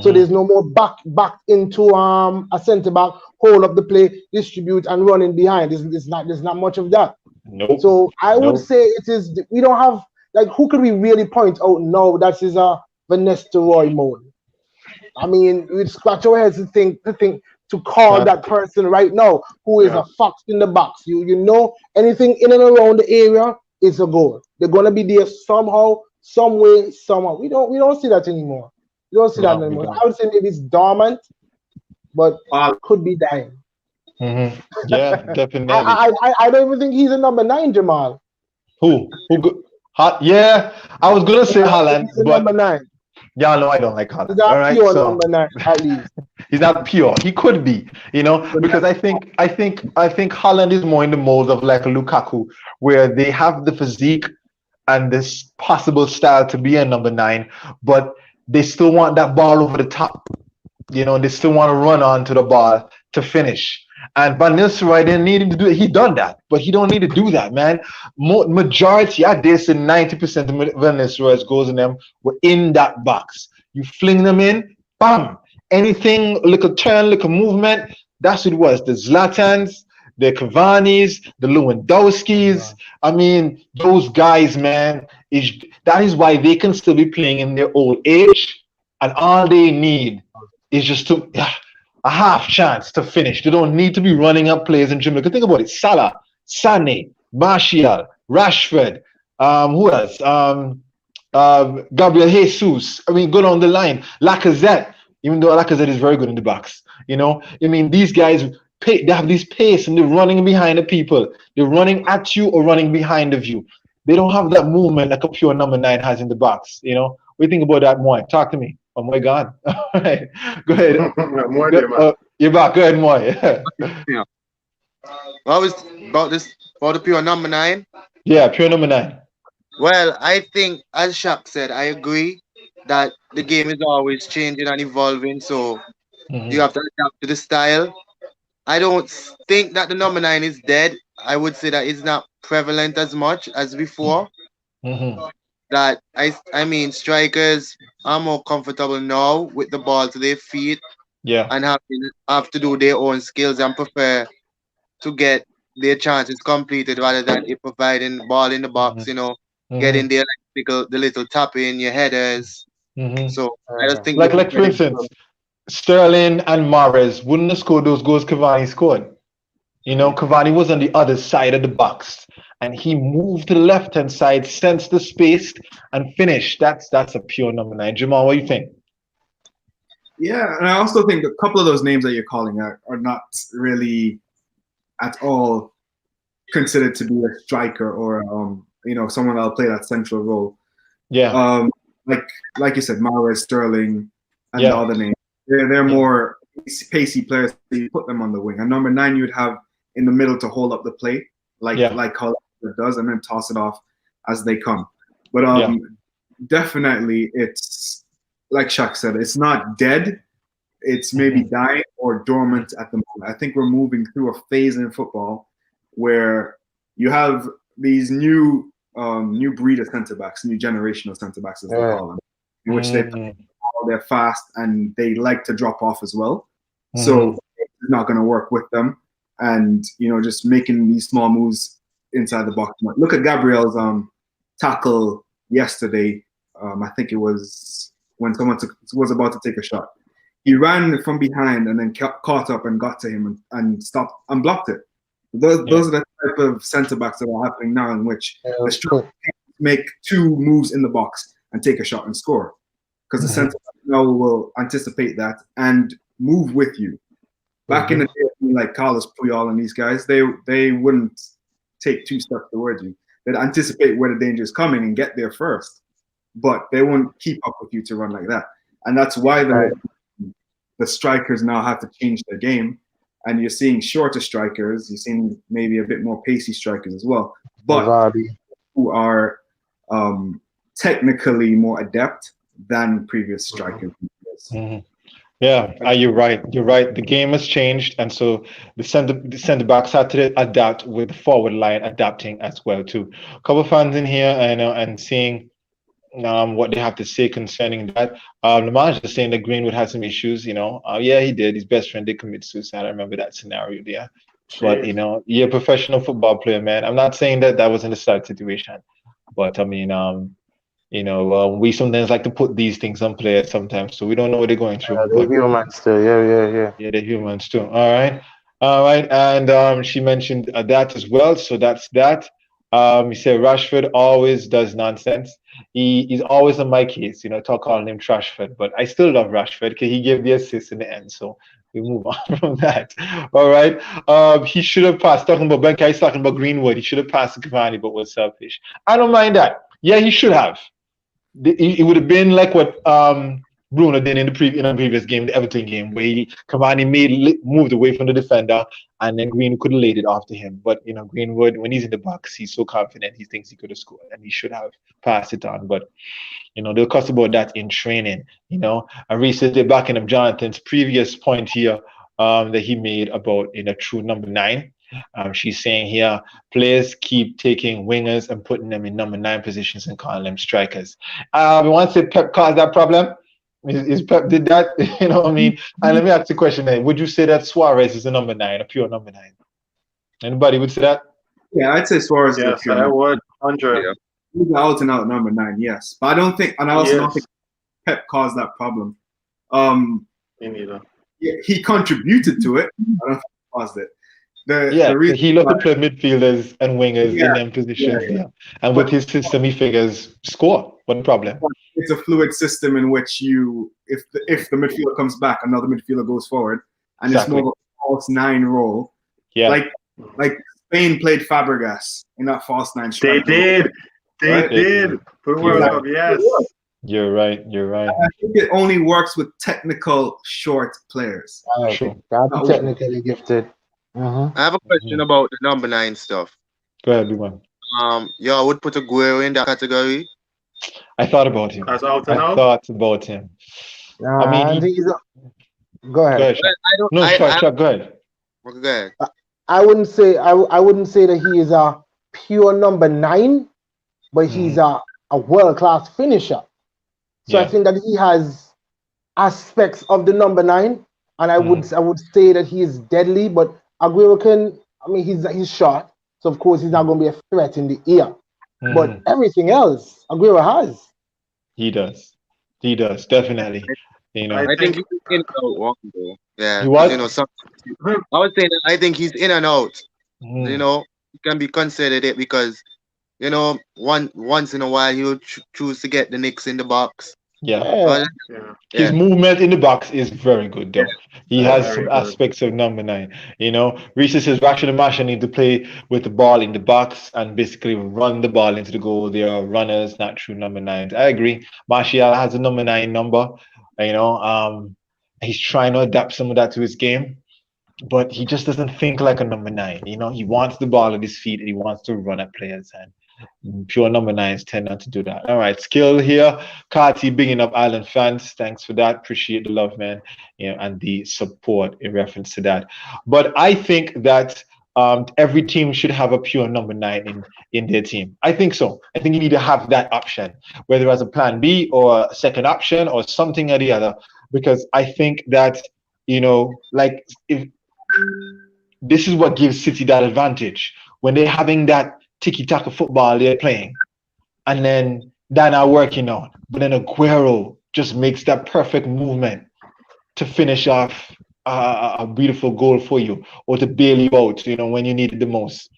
So there's no more back into a centre back, hold up the play, distribute and running behind. There's not much of that. Nope. So I would Nope. say it is. We don't have like who could we really point out? No, that is a Vanessa Roy mode. I mean, we'd scratch our heads to call That- that person right now who is Yeah. a fox in the box. You know anything in and around the area is a goal. They're gonna be there somehow, some way, somehow. We don't see that anymore. We don't see that No, we anymore. don't. I would say maybe it's dormant, but Well, could be dying. Yeah, definitely. I don't even think he's a number nine, Jamal. Who? Yeah, I was gonna say I don't think Haaland, he's a but number nine. y'all know I don't like He's Haaland. not All right, pure so number nine, at least. he's not pure. He could be, because I think Haaland is more in the mold of like a Lukaku, where they have the physique and this possible style to be a number nine, but they still want that ball over the top. They still want to run onto the ball to finish. And Van Nistelrooy didn't need him to do it. He done that, but he don't need to do that, man. Majority, I dare say 90% of Van Nistelrooy's goals in them were in that box. You fling them in, bam. Anything, little turn, little movement, that's what it was. The Zlatans, the Cavani's, the Lewandowski's. I mean, those guys, man, that is why they can still be playing in their old age, and all they need is just a half chance to finish. They don't need to be running up plays and dribbling. Think about it: Salah, Sané, Martial, Rashford. Who else? Gabriel Jesus. I mean, go down the line. Lacazette. Even though Lacazette is very good in the box, I mean, these guys they have this pace and they're running behind the people. They're running at you or running behind of you. They don't have that movement like a pure number nine has in the box. What do you think about that, Moy? Talk to me. Oh my God. All right. Go ahead. More there, man. You're back. Go ahead, Moy. Yeah. What was about the pure number nine? Yeah, pure number nine. Well, I think, as Shaq said, I agree that the game is always changing and evolving, so you have to adapt to the style. I don't think that the number nine is dead. I would say that it's not prevalent as much as before. Mm-hmm. That I mean, strikers are more comfortable now with the ball to their feet Yeah. and have to do their own skills and prefer to get their chances completed rather than it providing ball in the box, getting Mm-hmm. their the little tap in your headers. Mm-hmm. So I just think Like for instance, Sterling and Mahrez wouldn't have scored those goals Cavani scored. Cavani was on the other side of the box and he moved to the left hand side, sensed the space, and finished. That's a pure number nine. Jamal, what do you think? yeah, and I also think a couple of those names that you're calling out are not really at all considered to be a striker or someone that'll play that central role. Yeah. Like you said, Mahrez, Sterling, and the Yeah. other names. They're more pacey players. So you put them on the wing. And number nine, you'd have in the middle to hold up the play, like how it does, and then toss it off as they come. But definitely, it's like Shaq said, it's not dead. It's maybe dying or dormant at the moment. I think we're moving through a phase in football where you have these new new breed of centre backs, new generational centre backs as they call them, in which they're fast and they like to drop off as well. So it's not going to work with them. And just making these small moves inside the box. Look at Gabriel's tackle yesterday. I think it was when someone was about to take a shot. He ran from behind and then caught up and got to him and stopped and blocked it. Those are the type of centre backs that are happening now, in which the striker can make two moves in the box and take a shot and score, because the centre back now will anticipate that and move with you. Back in the day, like Carlos Puyol and these guys, they wouldn't take two steps towards you. They'd anticipate where the danger is coming and get there first, but they won't keep up with you to run like that. And that's why the strikers now have to change their game. And you're seeing shorter strikers. You're seeing maybe a bit more pacey strikers as well, but who are technically more adept than previous strikers. Yeah, you're right. You're right. The game has changed, and so the center backs had to adapt with the forward line adapting as well too. A couple of fans in here, and seeing what they have to say concerning that. Lamar is saying that Greenwood had some issues. Yeah, he did. His best friend did commit suicide. I remember that scenario there. But you're a professional football player, man. I'm not saying that wasn't a sad situation, but I mean, we sometimes like to put these things on players sometimes, so we don't know what they're going through. They're humans too. Yeah. Yeah, they're humans too. All right. And she mentioned that as well. So that's that. He said Rashford always does nonsense. He's always on my case, calling him Trashford, but I still love Rashford because he gave the assist in the end. So we move on from that. All right. He should have passed. Talking about Benkai, he's talking about Greenwood. He should have passed to Cavani, but was selfish. I don't mind that. Yeah, he should have. It would have been like what Bruno did in the previous game, the Everton game, where Cavani moved away from the defender, and then Greenwood could have laid it off to him. But Greenwood, when he's in the box, he's so confident, he thinks he could have scored, and he should have passed it on. But they'll cuss about that in training. And recently backing up Jonathan's previous point here that he made about true number 9. She's saying here, players keep taking wingers and putting them in number 9 positions and calling them strikers. We want to say Pep caused that problem. Is Pep did that? You know what I mean? And let me ask the question then. Would you say that Suarez is a number 9, a pure number 9? Anybody would say that? Yeah, I'd say Suarez is a pure I would. 100. He's an out and out number 9, yes. But I don't think, and I also don't think Pep caused that problem. Me neither. He contributed to it. I don't think he caused it. He looked to play midfielders and wingers in them positions. Yeah. And with his system, he figures score. What problem? It's a fluid system in which if the midfielder comes back, another midfielder goes forward, and it's more of a false 9 role. Yeah. Like Spain played Fabregas in that false 9 strike. They did. For World Cup, yes. You're right. I think it only works with technical short players. Gotta be technically gifted. I have a question about the number 9 stuff. Go ahead, Luman. I would put Aguero in that category. I thought about him. As out and out? I thought about him. I mean, go ahead. Go ahead. Go ahead. I wouldn't say that he is a pure number 9, but he's a world-class finisher. So I think that he has aspects of the number 9, and I would say that he is deadly. But Aguero he's short, so of course he's not going to be a threat in the air. But everything else, Aguero has. He does, definitely. I think he's in and out. Yeah, I was saying that I think he's in and out. He can be considered it because once in a while he'll choose to get the nicks in the box. His movement in the box is very good, though. He has some aspects of number 9. Reese says Rashford and Martial need to play with the ball in the box and basically run the ball into the goal. They are runners, not true number 9s. I agree. Martial has a number 9 number. He's trying to adapt some of that to his game, but he just doesn't think like a number 9. He wants the ball at his feet and he wants to run at players, and pure number 9s tend not to do that. All right, skill here. Carty, bigging up Island fans. Thanks for that. Appreciate the love, man, and the support in reference to that. But I think that every team should have a pure number 9 in their team. I think so. I think you need to have that option, whether as a plan B or a second option or something or the other, because I think that, like, if this is what gives City that advantage when they're having that tiki-taka football they're playing, and then they're not working out, but then Aguero just makes that perfect movement to finish off a beautiful goal for you, or to bail you out, when you need it the most.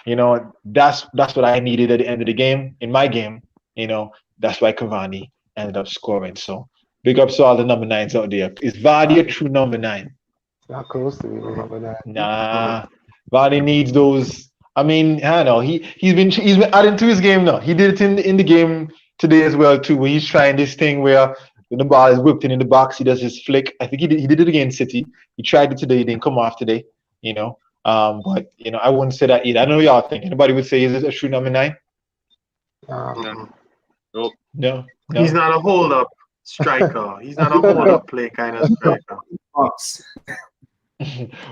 That's what I needed at the end of the game. In my game, that's why Cavani ended up scoring. So big ups to all the number 9s out there. Is Vardy a true number 9? It's not close to me, remember that. Nah, Vardy needs those. I mean, I don't know. He's been adding to his game now. He did it in the game today as well too, where he's trying this thing where when the ball is whipped in the box, he does his flick. I think he did it against City. He tried it today. He didn't come off today. But I wouldn't say that either. I know y'all think. Anybody would say, is it a true number 9? No. Nope. No. He's not a hold-up striker. He's not a hold-up play kind of striker.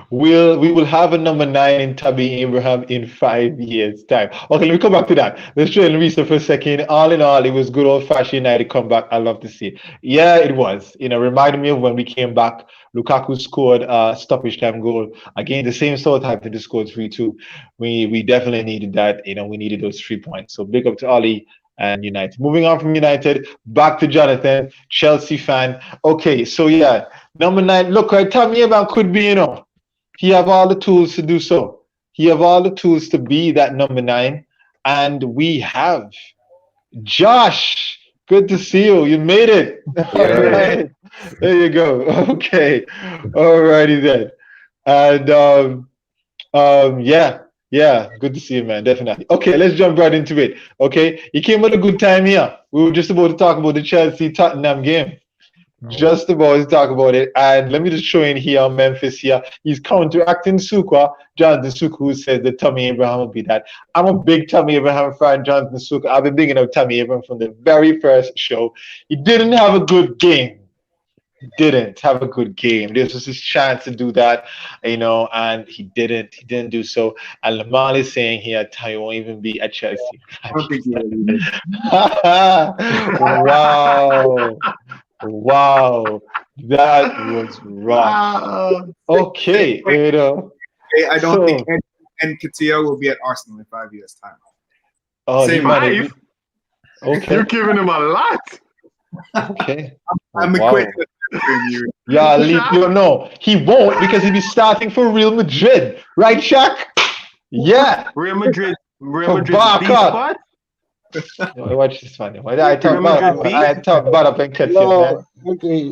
We will have a number 9 in Tammy Abraham in 5 years' time. Okay, let me come back to that. Let's try and reset for a second. All in all, it was good old-fashioned United comeback. I love to see it. Yeah, it was. Reminded me of when we came back. Lukaku scored a stoppage time goal. Again, the same sort of type that scored 3-2. We definitely needed that. We needed those 3 points. So big up to Ollie and United. Moving on from United, back to Jonathan, Chelsea fan. Okay, so yeah, number 9. Look, Tammy Abraham could be, he have all the tools to do so. He have all the tools to be that number 9. And we have Josh. Good to see you. You made it. All right. There you go. Okay. All righty then. And yeah, good to see you, man. Definitely. Okay, let's jump right into it. Okay, you came at a good time here. We were just about to talk about the Chelsea Tottenham game. Just about to talk about it. And let me just show in here Memphis here. He's counteracting Sukwa, Jonathan Sukwa, who says that Tammy Abraham will be that. I'm a big Tammy Abraham fan, Jonathan Sukwa. I've been bigging up Tammy Abraham from the very first show. He didn't have a good game. Didn't have a good game. This was his chance to do that, and he didn't do so. And Lamar is saying here, Ty won't even be at Chelsea. Wow, that was rough. Okay, I don't think Nketiah will be at Arsenal in 5 years' time. Oh, Same 5? Okay, You're giving him a lot. Okay, I'm equating you. Yeah, no, he won't, because he'll be starting for Real Madrid, right, Shaq? Yeah, Real Madrid. Barca. Watch this one. I talk about up and Nketiah, man. Okay.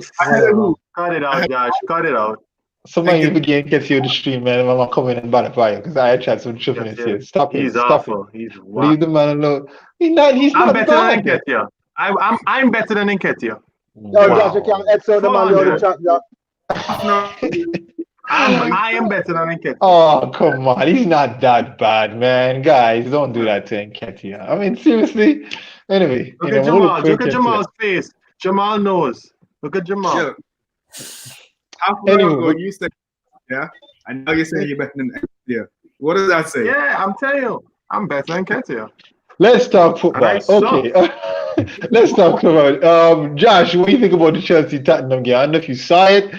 Cut it out, Josh. Cut it out. Somebody begin Nketiah on the stream, man. I'm coming and bad fire because I tried some tripping here. Stop it. He's Stop awful. it. He's Leave the man alone. He's I'm not better bad. than Nketiah. I'm better than Nketiah. No, Josh, you can't episode the man on the chat, Josh. I am better than Nketiah. Oh, come on. He's not that bad, man. Guys, don't do that to Nketiah. I mean, seriously. Anyway. Look at Jamal. Look at Jamal's face. Jamal knows. Look at Jamal. Yeah. Half an hour ago, you said, yeah? And now you're saying you're better than Nketiah. What does that say? Yeah, I'm telling you. I'm better than Nketiah. Let's talk football. Okay. Let's talk about Josh, what do you think about the Chelsea Tottenham game? I don't know if you saw it,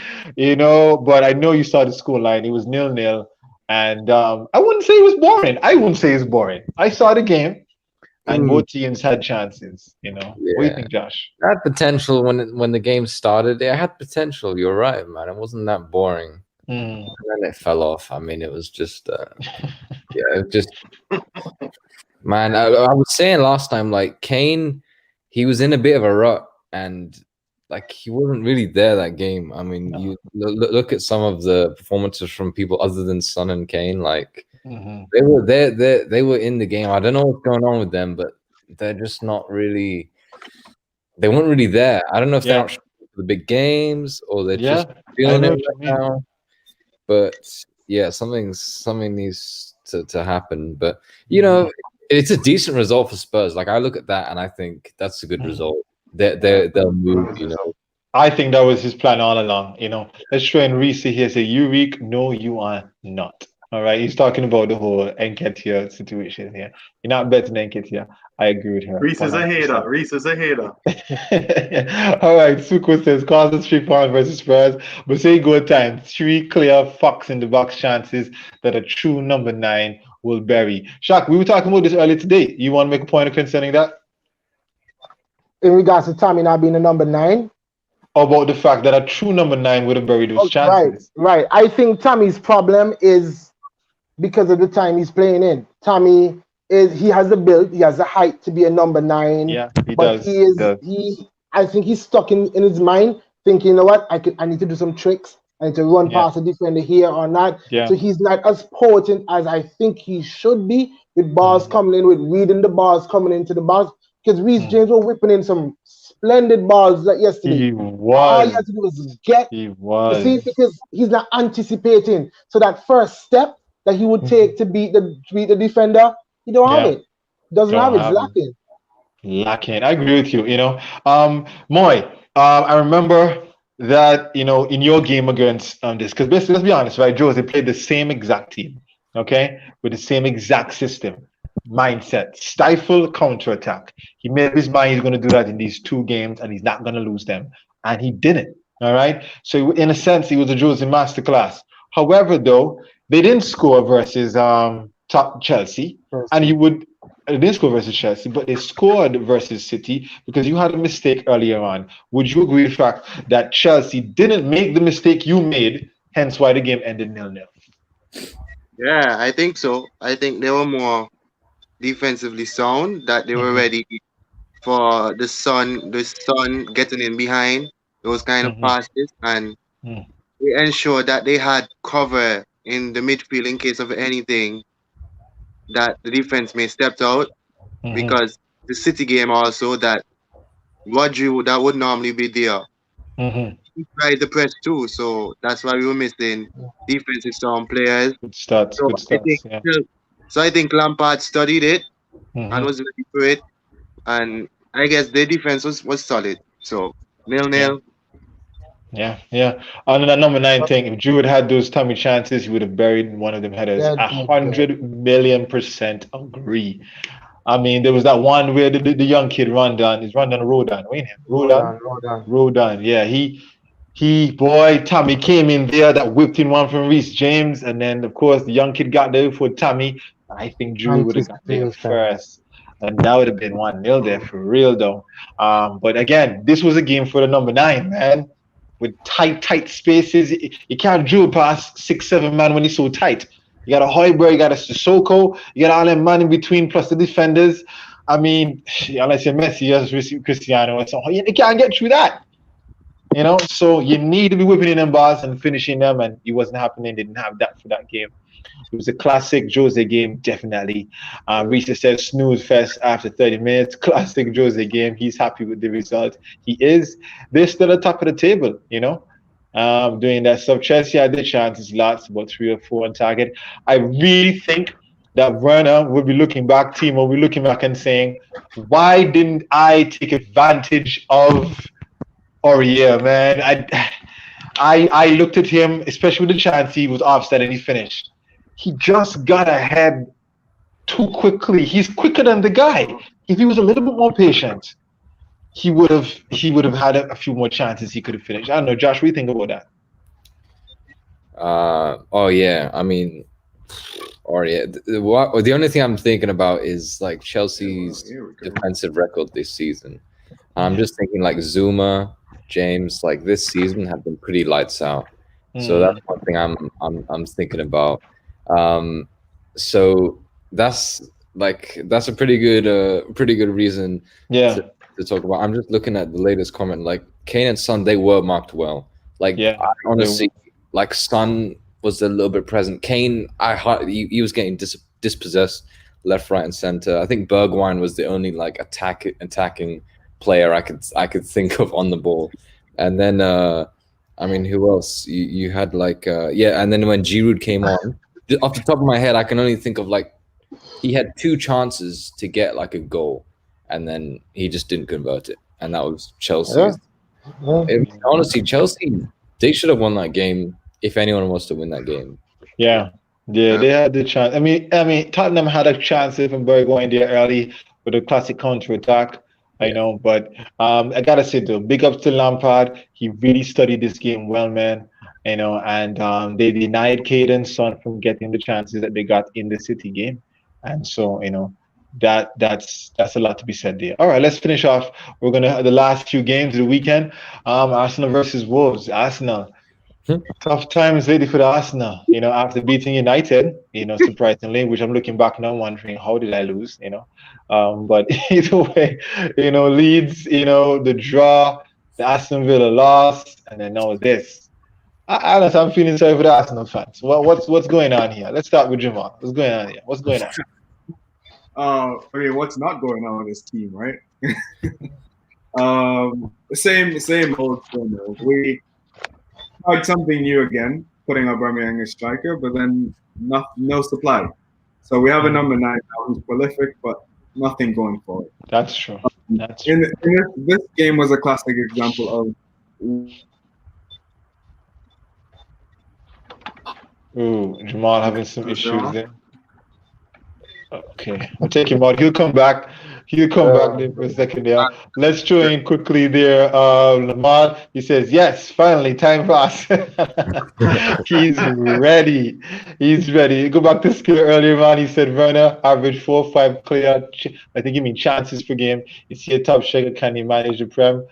but I know you saw the scoreline. It was 0-0. And I wouldn't say it was boring. I wouldn't say it's boring. I saw the game and both teams had chances, Yeah. What do you think, Josh? It had potential when the game started. It had potential. You're right, man. It wasn't that boring. And then it fell off. I mean, it was just man, I was saying last time, like, Kane, he was in a bit of a rut, and like he wasn't really there that game. I mean, you look at some of the performances from people other than Son and Kane, like they were there, they were in the game. I don't know what's going on with them, but they're just not really. They weren't really there. I don't know if they're not for the big games or they're just feeling it right now. But yeah, something needs to happen. But it's a decent result for Spurs. Like, I look at that and I think that's a good result. They'll move. I think that was his plan all along. Let's try and Reese here say, "You weak? No, you are not." All right, he's talking about the whole Nketiah situation here. You're not betting Nketiah. I agree with her. Reese is a 100%. hater. Reese is a hater. All right, Suko says causes 3 points versus Spurs, but say go time. 3 clear fox in the box chances that a true number 9 will bury. Shaq, we were talking about this earlier today. You want to make a point of concerning that? In regards to Tommy not being a number 9? About the fact that a true number 9 would have buried those chances. Right. I think Tommy's problem is because of the time he's playing in. Tommy he has the build, he has the height to be a number 9. Yeah, he but does. I think he's stuck in his mind thinking, you know what, I need to do some tricks. I need to run past a defender here or not. Yeah. So he's not as potent as I think he should be with balls coming in, with reading the balls coming into the box. Because Reece James was whipping in some splendid balls yesterday. He was. All he had to do was get. He was. You see, because he's not anticipating. So that first step that he would take to beat the defender, he don't have it. Doesn't have it. It's lacking. Lacking. I agree with you. Moy. I remember that in your game against this, because basically, let's be honest, right? Jose played the same exact team, okay, with the same exact system. Mindset, stifle, counterattack. He made up his mind he's going to do that in these 2 games and he's not going to lose them. And he didn't. All right. So in a sense, he was a Jose masterclass. However, though, they didn't score versus top Chelsea. And they didn't score versus Chelsea, but they scored versus City because you had a mistake earlier on. Would you agree with the fact that Chelsea didn't make the mistake you made, hence why the game ended 0-0? Yeah, I think so. I think they were more defensively sound, that they were ready for the sun getting in behind those kind of passes, and they ensured that they had cover in the midfield in case of anything that the defense may stepped out, because the City game also, that Rodri that would normally be there, he tried the press too, so that's why we were missing defensive sound players. Good stats. So I think Lampard studied it and was ready for it. And I guess their defense was solid. So 0-0. Yeah. On that number 9 thing, if Drew had those Tommy chances, he would have buried one of them headers. 100,000,000% agree. I mean, there was that one where the young kid Rodan. Yeah, Tommy came in there, that whipped in one from Reece James, and then of course the young kid got there before Tommy. I think Drew would have got there first, and that would have been 1-0 there for real though. But again, this was a game for the number 9, man, with tight spaces. You can't drill past 6-7 man when he's so tight. You got a Højbjerg, you got a Sissoko, you got all them man in between plus the defenders. I mean, unless you're Messi, you just receive Cristiano or something, you can't get through that. So you need to be whipping in them bars and finishing them, and it wasn't happening. Didn't have that for that game. It was a classic Jose game, definitely. Risa says snooze fest after 30 minutes. Classic Jose game. He's happy with the result. He is. They're still at the top of the table, doing that stuff. Chelsea had their chances, lots, about 3 or 4 on target. I really think that Werner will be looking back, Timo will be looking back and saying, why didn't I take advantage of Aurier, man? I looked at him, especially with the chance he was offside and he finished. He just got ahead too quickly. He's quicker than the guy. If he was a little bit more patient, he would have had a few more chances. He could have finished. I don't know, Josh. What do you think about that? I mean, the only thing I'm thinking about is like Chelsea's defensive record this season. I'm just thinking like Zuma, James, like this season have been pretty lights out. So that's one thing I'm thinking about. So that's a pretty good reason to talk about. I'm just looking at the latest comment. Like Kane and Son, they were marked well. Like I honestly, like Son was a little bit present. Kane, he was getting dispossessed left, right, and center. I think Bergwijn was the only like attacking player I could think of on the ball. And then I mean, who else? You had like and then when Giroud came on, off the top of my head, I can only think of like he had 2 chances to get like a goal, and then he just didn't convert it, and that was Chelsea. Honestly, Chelsea, they should have won that game if anyone was to win that game. Yeah, Yeah, they had the chance. I mean, Tottenham had a chance even by going there early with a classic counter attack. I Yeah. know, but I gotta say though, big ups to Lampard. He really studied this game well, man. And they denied Caden Son from getting the chances that they got in the City game, and so that's a lot to be said there. All right, let's finish off. We're gonna have the last few games of the weekend. Arsenal versus Wolves. Arsenal. Tough times lately for the Arsenal, after beating United, surprisingly, which I'm looking back now wondering how did I lose. But either way, Leeds, the draw, the Aston Villa loss, and then now this. Honestly, I'm feeling sorry for the Arsenal fans. What's going on here? Let's start with Jamal. What's going on here? What's going on? What's not going on with this team, right? Same old. We tried something new again, putting Aubameyang as striker, but then no supply. So we have a number 9 now who's prolific, but nothing going forward. That's true. That's true. This game was a classic example of. Ooh, Jamal having some issues there. Okay, I'll take him out. He'll come back. There for a second there. Let's throw in quickly there. Lamar, he says, yes, finally, time for us. He's ready. Go back to skill earlier, man. He said, Werner, average 4 or 5 clear, I think you mean chances per game. Is he a top striker? Can he manage the Prem?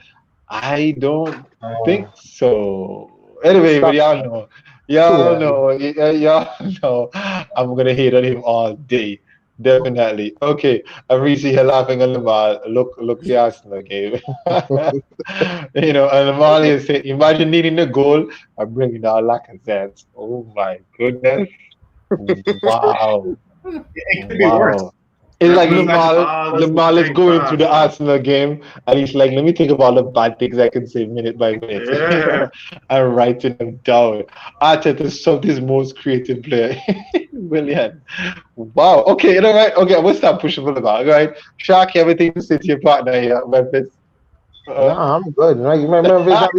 I don't think so. Anyway, but y'all know. Y'all know. I'm going to hate on him all day. Definitely. Okay. Arisi here laughing on the ball. Look the Arsenal game. And Amali is saying, imagine needing a goal and bringing out Lacazette. Oh my goodness. Wow. It could be worse. It's like Lamar is going through the Arsenal game and he's like, let me think about the bad things I can say minute by minute. Yeah. I'm writing them down. Arteta is his most creative player. Brilliant. Wow. Okay, all right. Okay, we'll stop pushing for the ball. All right. Shark, everything to say to your partner here, Memphis. No, I'm good. Right? You remember every time.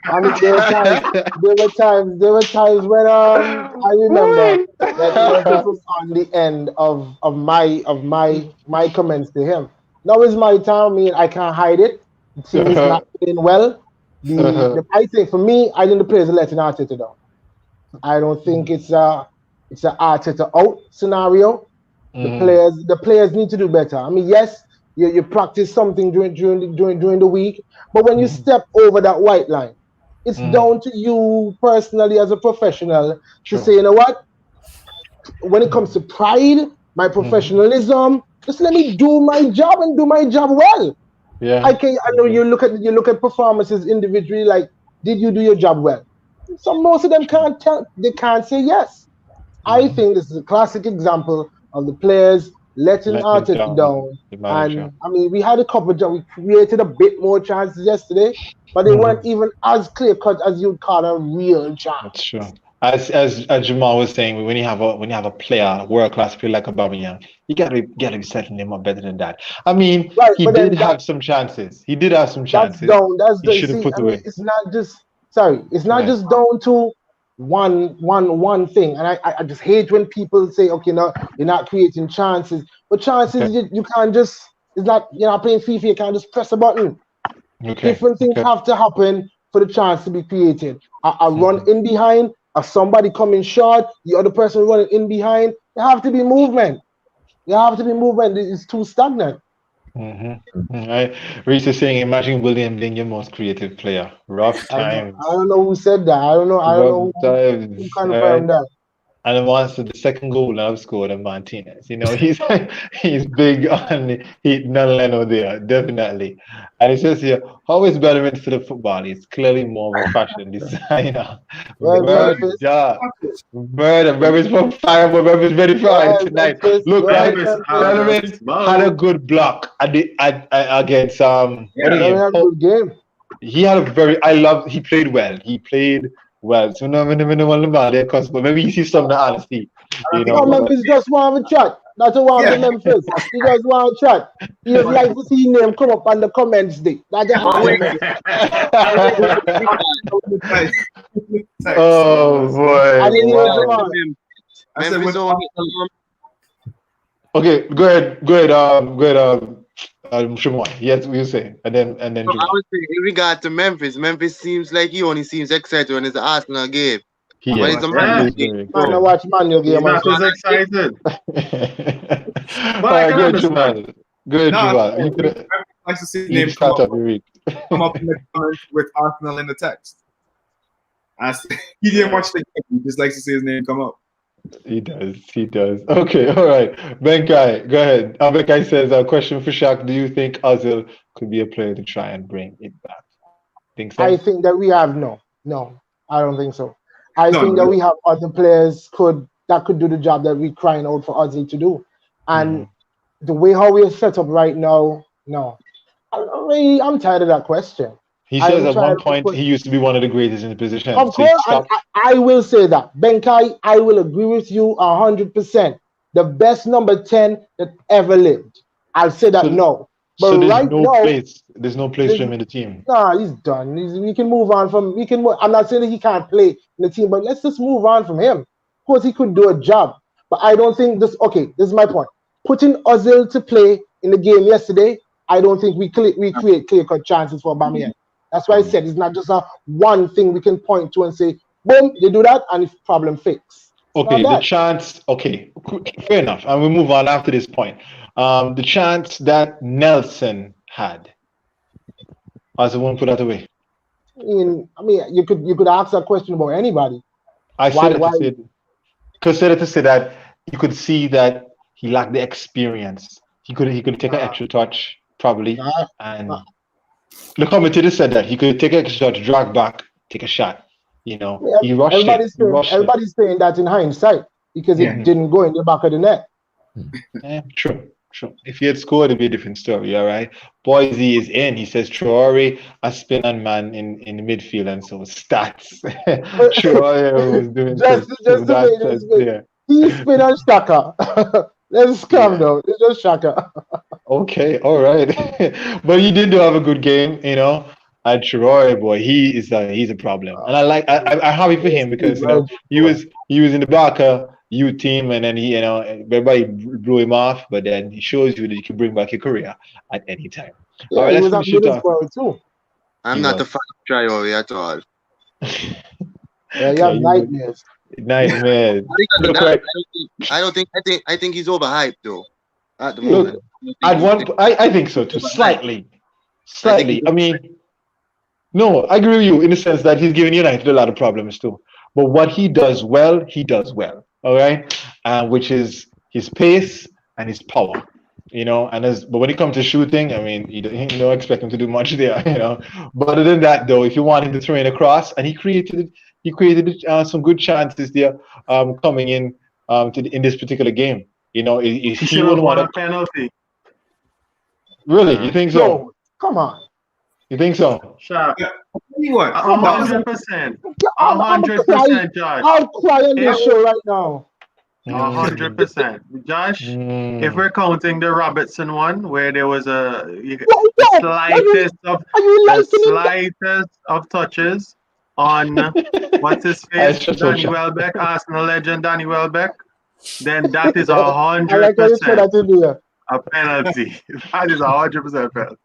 I mean, there were times when I remember that this was on the end of my comments to him. Now is my time. I mean, I can't hide it. The team is not playing well. I think for me, I think the players are letting Arteta down. I don't think it's a Arteta out scenario. The players need to do better. I mean, yes. You practice something during the week, but when you step over that white line, it's down to you personally as a professional to say, you know what? When it comes to pride, my professionalism, just let me do my job and do my job well. Yeah. I know you look at performances individually, like, did you do your job well? So most of them can't say yes. I think this is a classic example of the players letting Arteta down. And I mean, we had a couple of jobs. We created a bit more chances yesterday, but they weren't even as clear cut as you'd call a real chance. That's true. As Jamal was saying, when you have a player, world class player like Aubameyang, you gotta be setting him up better than that. I mean, he did have some chances. He did have some chances. He should have put away. It's not just just down to one thing, and I just hate when people say, okay, no, you're not creating chances, but chances you can't just. It's not, you're not playing FIFA. You can't just press a button. Different things have to happen for the chance to be created. A run in behind, somebody coming short, the other person running in behind. There have to be movement. It's too stagnant. Reese is saying, imagine William being your most creative player. Rough times. I don't know who said that. I don't know who confirmed that. And then once the second goal I've scored on Martinez. He's big on Heat Leno there, definitely. And it's just here, how is Bellerin for the football? He's clearly more of a fashion designer. Murder. Memphis from fire, but Memphis ready for it tonight. Look, Bellerin had a good block against good game. He had he played well. So no, but maybe you see some honesty. Memphis just want to chat. That's why I'm Memphis. He just want to chat. He just like to see name come up on the comments day. That's oh boy! I said when Okay, go ahead. Go ahead. Shimon. Yes, what you say, and then So I Jamal. would say in regard to Memphis, Memphis seems like he only seems excited when it's an Arsenal game. He When is. it's a He Man Yeah. is City game, very Man, I so watch Man your He's game and not as say, excited. excited. But All I right, can good, understand. Jamal. Good, no, Jamal. Memphis likes to see his You name can start off your week. come up in the comments with Arsenal in the text. He didn't watch the game. He just likes to see his name come up. He does. He does. Okay. All right. Benkai, go ahead. Benkai says, question for Shaq. Do you think Ozil could be a player to try and bring it back? Think so? I think that we have no, I don't think so. I No, think that no. we have other players that could do the job that we're crying out for Ozzy to do. And the way how we're set up right now, no. I'm tired of that question. He says I'm at one tired of point he used to be one of the greatest in the position. Of So he course, stopped. I will say that. Benkai, I will agree with you 100%. The best number 10 that ever lived. I'll say that no. But So there's right no now, place. There's no place for him in the team. nah, he's done. We can move on from. I'm not saying that he can't play in the team, but let's just move on from him. Of course, he could do a job, but I don't think this. Okay, this is my point. Putting Ozil to play in the game yesterday, I don't think we create clear-cut chances for Aubameyang. That's why I said it's not just a one thing we can point to and say, boom, they do that and it's problem fixed. Okay, the chance. Okay, fair enough. And we move on after this point. The chance that Nelson had. As I won't put that away. I mean, you could ask that question about anybody. I said it to say that you could see that he lacked the experience. He could take an extra touch probably, and the commentator said that he could take an extra touch, drag back, take a shot. You know, he rushed everybody's saying that in hindsight because it didn't go in the back of the net. True. If he had scored, it'd be a different story. All right. Boise is in. He says Traore, a spin on man in the midfield, and so stats. Traore was doing just to make this he spin on Shaka. Let's calm down. It's just Shaka. Okay, all right. But he did have a good game, you know. And Traore, boy, he's a problem. And I'm happy for him because he was in the Barca youth team, and then everybody blew him off. But then he shows you that you can bring back your career at any time. Yeah, all right, he was at Middlesbrough too. I'm not a fan of Traore at all. Yeah, you have nightmares. Nightmares. I think he's overhyped though. At the moment. I think so too. Slightly. I mean, no, I agree with you in the sense that he's giving United a lot of problems too. But what he does well, all right, which is his pace and his power, you know. But when it comes to shooting, I mean, you don't expect him to do much there, you know. But other than that, though, if you want him to throw in a cross, and he created some good chances there, coming in in this particular game, you know, he would want a penalty. Really, you think so? No, come on. You think so? Sure. Yeah. 100%. 100%, Josh. I'll cry on this show right now. 100%. Josh, if we're counting the Robertson one, where there was the slightest of touches on what's his face, Danny Welbeck, Arsenal legend Danny Welbeck, then that is 100% a penalty. That is 100% penalty.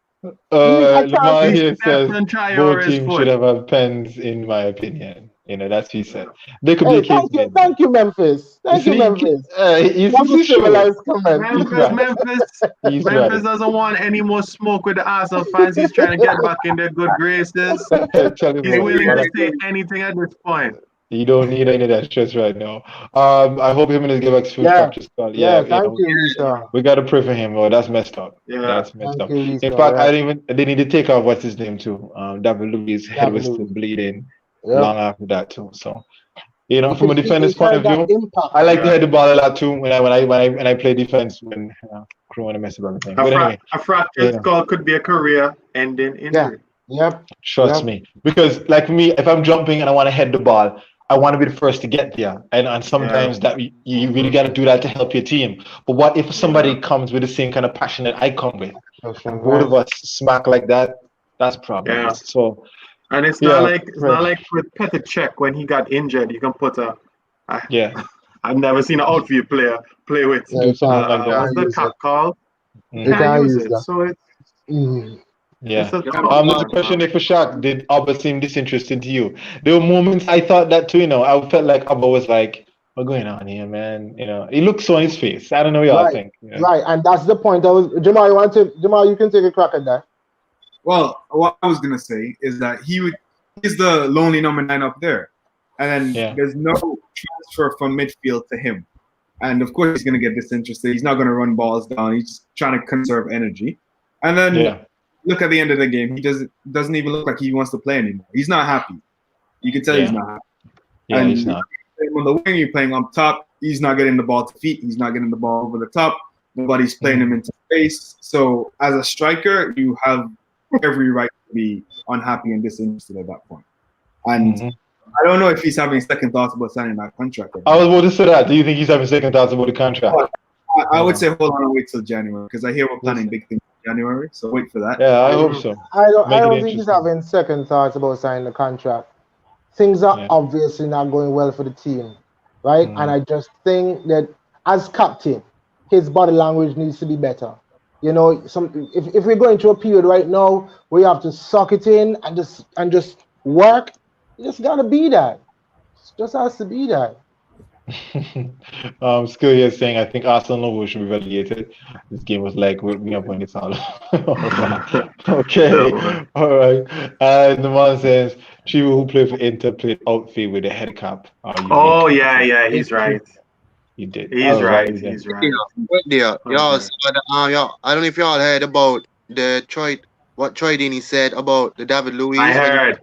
Lamar here says both teams should have had pens, in my opinion. You know, that's what he said. They could be a case. Thank you, Memphis. Thank you, Memphis. Memphis doesn't want any more smoke with the Arsenal fans. He's trying to get back in their good graces. He's willing to say anything at this point. You don't need any of that stress right now. I hope him and his give back food practice. Thank you, Lisa. We gotta pray for him. Oh, that's messed up. Yeah, that's messed up. In fact, they need to take off what's his name too. David Luiz's head was still bleeding long after that too. So, you know, from a defender's point of view, I like to head the ball a lot too when I play defense when crew want to mess up everything. But anyway, a fractured skull could be a career-ending injury. Yep. Trust me, because like for me, if I'm jumping and I want to head the ball, I want to be the first to get there, and sometimes that you really got to do that to help your team. But what if somebody comes with the same kind of passion that I come with? Both of us smack like that. That's problem. Yeah. So, and it's not like with Petr Cech when he got injured. You can put a I've never seen an outfield player play with Yeah, you can't, like that. what's the cap called? Mm. You can't use it. So Yeah. it's a There's a question there for Shaq. Did Abba seem disinterested to you? There were moments I thought that too, I felt like Abba was like, what's going on here, man? He looks so on his face. I don't know what y'all think. Right, and that's the point. Jamal, you can take a crack at that. Well, what I was gonna say is that he's the lonely number 9 up there, and then there's no transfer from midfield to him, and of course he's gonna get disinterested. He's not gonna run balls down. He's just trying to conserve energy, and then look at the end of the game. He doesn't even look like he wants to play anymore. He's not happy. You can tell he's not happy. Yeah, and he's not. On the wing, you're playing up top. He's not getting the ball to feet. He's not getting the ball over the top. Nobody's playing him into space. So as a striker, you have every right to be unhappy and disinterested at that point. And I don't know if he's having second thoughts about signing that contract. I was about to say that. Do you think he's having second thoughts about the contract? I would say hold on and wait till January, because I hear we're planning big things in January. So wait for that. Yeah, I hope so. I don't think he's having second thoughts about signing the contract. Things are obviously not going well for the team, right? And I just think that as captain, his body language needs to be better. If we're going through a period right now where you have to suck it in and just work, you just gotta be that. It just has to be that. Skill here saying I think Arsenal should be relegated. This game was like woke me up when it's all. Okay, all right. The man says Chivo, who played for Inter, played outfield with a head cap. Yeah, he's right. He did. He's right. He's right. Yo, I don't know if y'all heard about what Troy Deeney said about the David Luiz. I heard.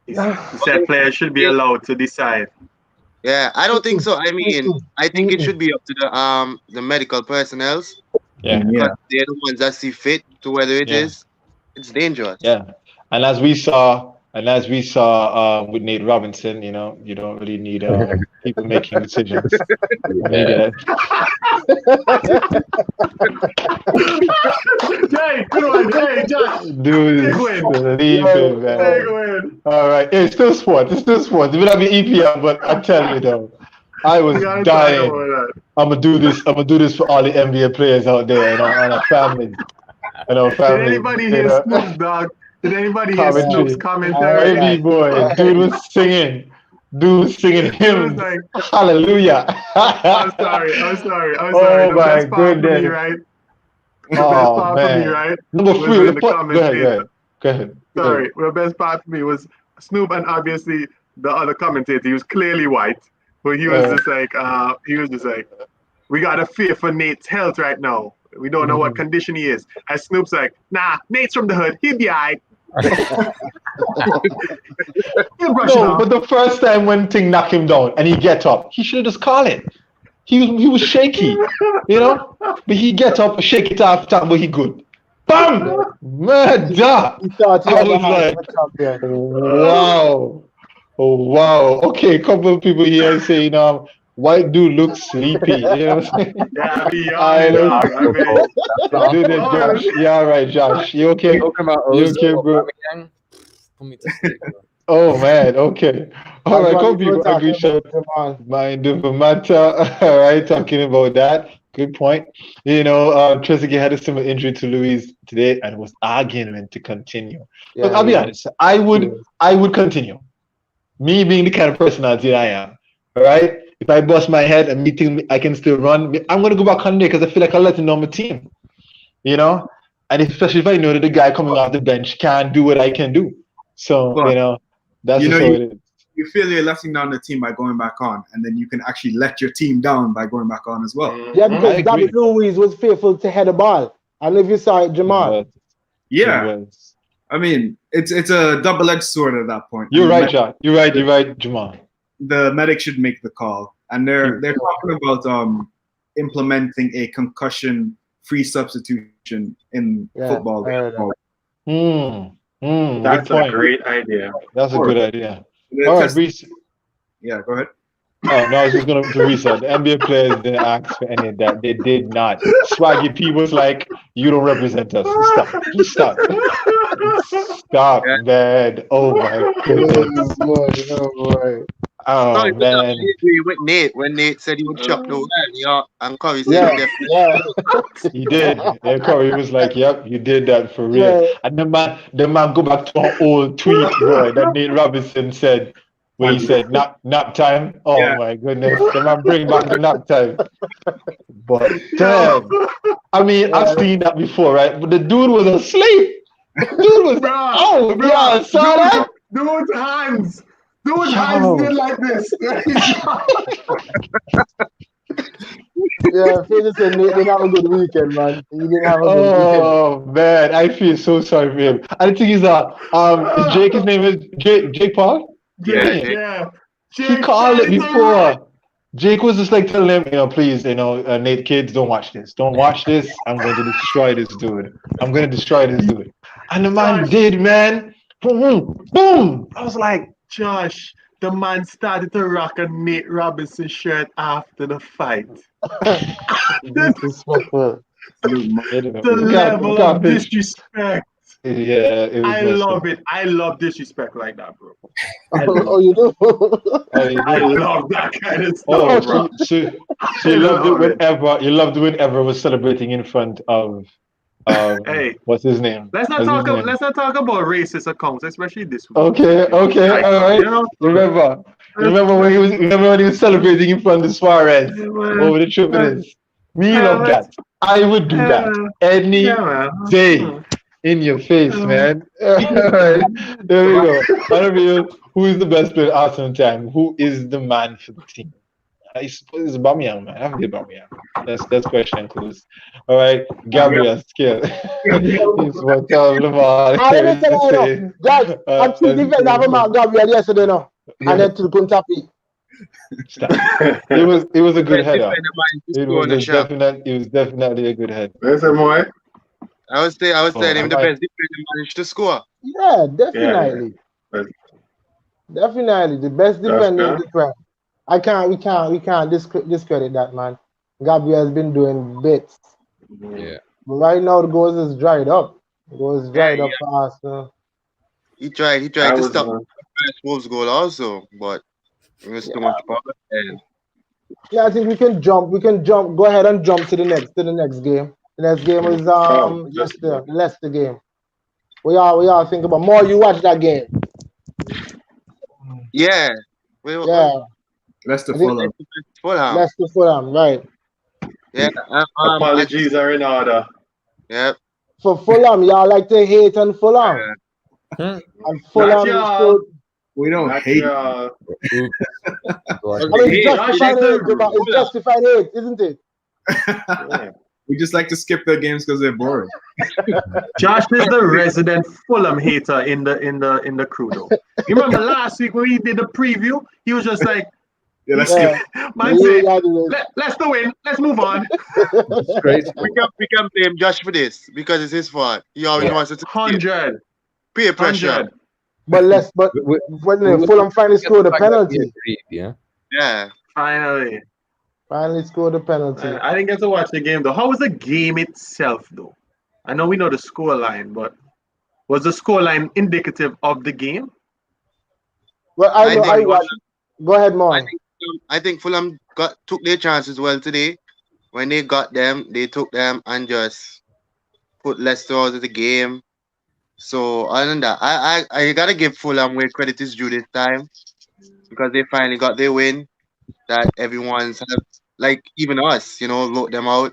He said players should be allowed to decide. Yeah, I don't think so. I mean, I think it should be up to the medical personnel. Yeah. Because they're the ones that see fit to whether it's dangerous. Yeah. And as we saw with Nate Robinson, you don't really need people making decisions. Jay, good one. Hey, Josh. Dude, leave it, man. All right. It's still sports. It will not be EPL, but I tell you though, I was dying. I'm gonna do this for all the NBA players out there and our families. Did anybody hear Snoop's dog? Did anybody hear Snoop's commentary? Baby boy, dude was singing. Hymns. Like, hallelujah. I'm sorry. Oh my goodness. Me, right? The best part for me, right? Number 3. Go ahead. Sorry. The best part for me was Snoop, and obviously the other commentator. He was clearly white, but he was just like, we gotta fear for Nate's health right now. We don't know what condition he is. And Snoop's like, nah, Nate's from the hood. He'll be all right. But the first time when thing knocked him down and he get up, he should have just called it. He was shaky, but he get up, shake it off, talk about he good. Bam! Murder! I was like, wow. Oh, wow. Okay, a couple of people here saying, white dude looks sleepy. You know what I'm saying? Josh. Yeah, right, Josh. You okay? You okay, bro? Oh man, okay. All right, couple people agree. Mind over matter. All right, talking about that. Good point. Trezeguet had a similar injury to Luiz today and was arguing to continue. Look, I'll be honest. I would continue. Me being the kind of personality I am. All right. If I bust my head and me think I can still run, I'm gonna go back on there because I feel like I let know my team. And especially if I know that the guy coming off the bench can't do what I can do. So that's just how it is. You feel you're letting down the team by going back on, and then you can actually let your team down by going back on as well. Yeah, because David Luiz was faithful to head the ball. I don't know if you saw it, Jamal. Yeah. I mean, it's a double-edged sword at that point. You're right, John. You're right, Jamal. The medic should make the call, and they're talking about implementing a concussion-free substitution in football. That's a great idea. That's a good idea. All right, Reese. Yeah, go ahead. Oh, no, I was just going to reset. The NBA players didn't ask for any of that. They did not. Swaggy P was like, you don't represent us. Stop. Stop, man. Oh, my goodness. Oh, boy. No, Oh it was man. actually agree with Nate when Nate said he would chop the well. Yeah, and Corey said Yeah, he definitely. yeah, He did. Yeah, Corey was like, "Yep, you did that for real." yeah. And the man go back to an old tweet, boy, that Nate Robinson said, where he said nap time. Oh Yeah. my goodness, the man bring back the nap time. But Yo, damn, I mean, I've Yeah. seen that before, right? But the dude was asleep. Dude was bruh, oh yeah, I bruh, saw that. dude's hands. Dude's hands Yo. did like this. Yeah, Fraser said Nate didn't have a good weekend, man. He didn't have a good weekend. Oh man, I feel so sorry for him. And the thing is that is Jake, his name is Jake Paul? Yeah, Jake, Jake. yeah. He Jake called it tried to run. before. Jake was just like telling him, please, Nate, kids, don't watch this. Don't watch this. I'm going to destroy this dude. I'm going to destroy this dude. And the man Josh, did, man. Boom, boom, boom. I was like, Josh, the man started to rock a Nate Robinson shirt after the fight. Disrespectful. The level of disrespect. Yeah, it was I messed love up. it. I love disrespect like that, bro. Oh, you do? Oh, you I did? love that kind of Oh, stuff, bro. so you I loved it love it. whenever was celebrating in front of Hey, what's his name? let's not talk. Let's not talk about racist accounts, especially this week. Okay, Like, all right. you know, Remember when he was celebrating in front of Suarez over the trip it is. Me love that. I would do that any yeah, man. day. In your face, man. All right. There we go. Honorable, who is the best player at Arsenal time? Who is the man for the team? I suppose it's Aubameyang, man. I have to get Aubameyang. That's question closed. All right, Gabriel Skill. He's what Lamar. I let me tell you, no. Guys, I'm still defending Mark Gabriel yesterday, no. And then to Kuntapi. It was a good header. It It was definitely a good head. Listen, boy. I was saying him the I- best defender managed to score. Yeah, definitely. Yeah. Definitely. The best defender in fair. the Prem. We can't discredit that, man. Gabriel has been doing bits. Yeah. But right now the goals is dried up. The goals is dried Yeah, up for Arsenal. He tried That to was, stop Wolves goal also, but it was too much power. And Yeah, I think we can jump. Go ahead and jump to the next game. The next game is the Leicester game. We all think about more. You watch that game. yeah, Yeah, Leicester I think- Fulham. Fulham. Leicester Fulham, right? Yeah, apologies are in order. yeah. For Fulham, y'all like to hate on Fulham, Hmm. and Fulham is y'all. good. We don't Not hate. y'all. I mean, Hey, justified hate, it's justified hate, isn't it? We just like to skip their games because they're boring. Josh is the resident Fulham hater in the crew, though. You remember last week when we did the preview? He was just like, Yeah, let's Yeah. skip. man, Yeah, say, yeah, it is. let's the win. Let's move on. It's crazy. We can blame Josh for this because it's his fault. He always wants us to 100. peer pressure. 100. But when Fulham finally scored a penalty, Yeah. Yeah. Finally. scored a penalty. I didn't get to watch the game, though. How was the game itself, though? I know we know the scoreline, but was the scoreline indicative of the game? Well, I think- watched. Go ahead, Mon. I think Fulham took their chances well today. When they got them, they took them and just put Leicester out of the game. So other than that, I gotta give Fulham where credit is due this time because they finally got their win that everyone's like even us, wrote them out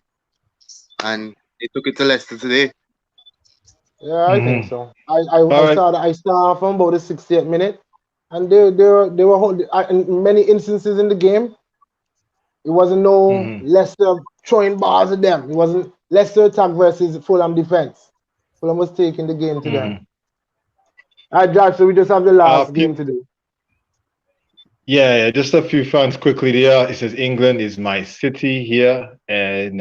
and they took it to Leicester today. Yeah, I think so. I right. saw from about the 68th minute, and they were holding. In many instances in the game, it wasn't Leicester throwing balls at them. It wasn't Leicester attack versus Fulham defense. Fulham was taking the game to them. All right, Josh, so we just have the last game today. Yeah, just a few fans quickly there. It says England is my city here, and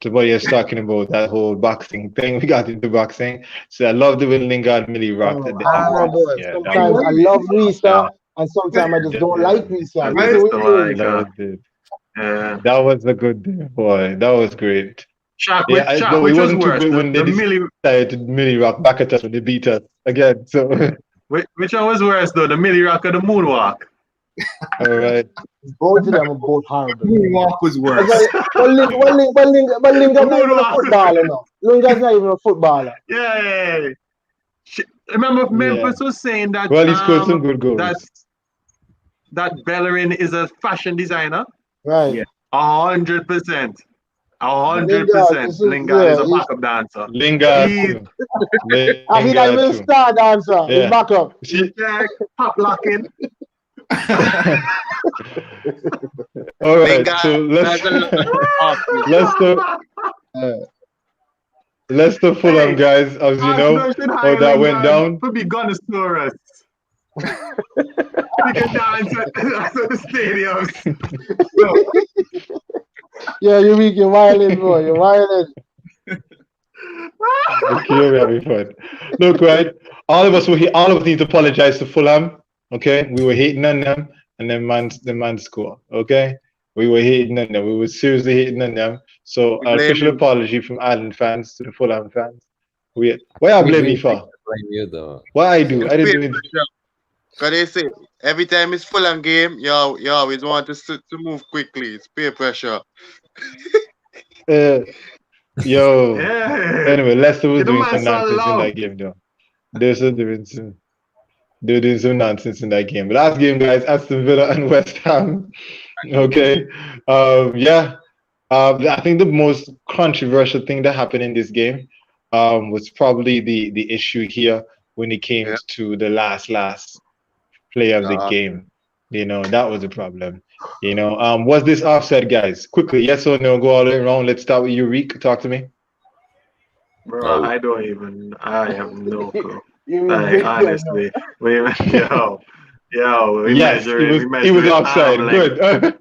Tobias talking about that whole boxing thing. We got into boxing, so I love the way Lingard Millie rocked at the Boy, yeah, sometimes I love Risa, and sometimes I just don't like Risa. That was a good day, boy. That was great. Shaq, But which it was wasn't worse? too big when they decided to Millie rock back at us when they beat us again. So Which one was worse, though? The Millie Rock or the Moonwalk? All right. Both of them are both horrible. Moonwalk was worse. But Lingard's not even a footballer now. Lingard's not even a footballer. Yeah. Remember, Memphis was saying that. Well, he scored some good goals. That Bellerin is a fashion designer. Right. Yeah. 100%. 100%. Lingard is a backup dancer. Lingard. He's not even a star dancer. He's backup. Pop locking. All right, so Leicester Fulham, guys, as you know, how that went down. Could be Gunnosaurus. We can dance at the stadiums. Yeah, you're violent, bro. You're violent. Okay, we're having fun. Look, right, all of us need to apologize to Fulham. Okay, we were hating on them, and the man score. Okay, we were hating on them. We were seriously hating on them. So, official apology from Ireland fans to the Fulham fans. Why I blame me for? Blame you though. What I do? I didn't do it. Because they say every time it's Fulham game, you always want to move quickly. It's peer pressure. Yo. Yeah. Anyway, Leicester was doing some nonsense in that game, though. They were doing some nonsense in that game. Last game, guys, Aston Villa and West Ham. Okay. I think the most controversial thing that happened in this game was probably the issue here when it came to the last play of the game. You know, that was the problem. You know, was this offside, guys? Quickly, yes or no? Go all the way around. Let's start with Eureka. Talk to me. Bro, I have no clue. Honestly, we measure it was offside. Good.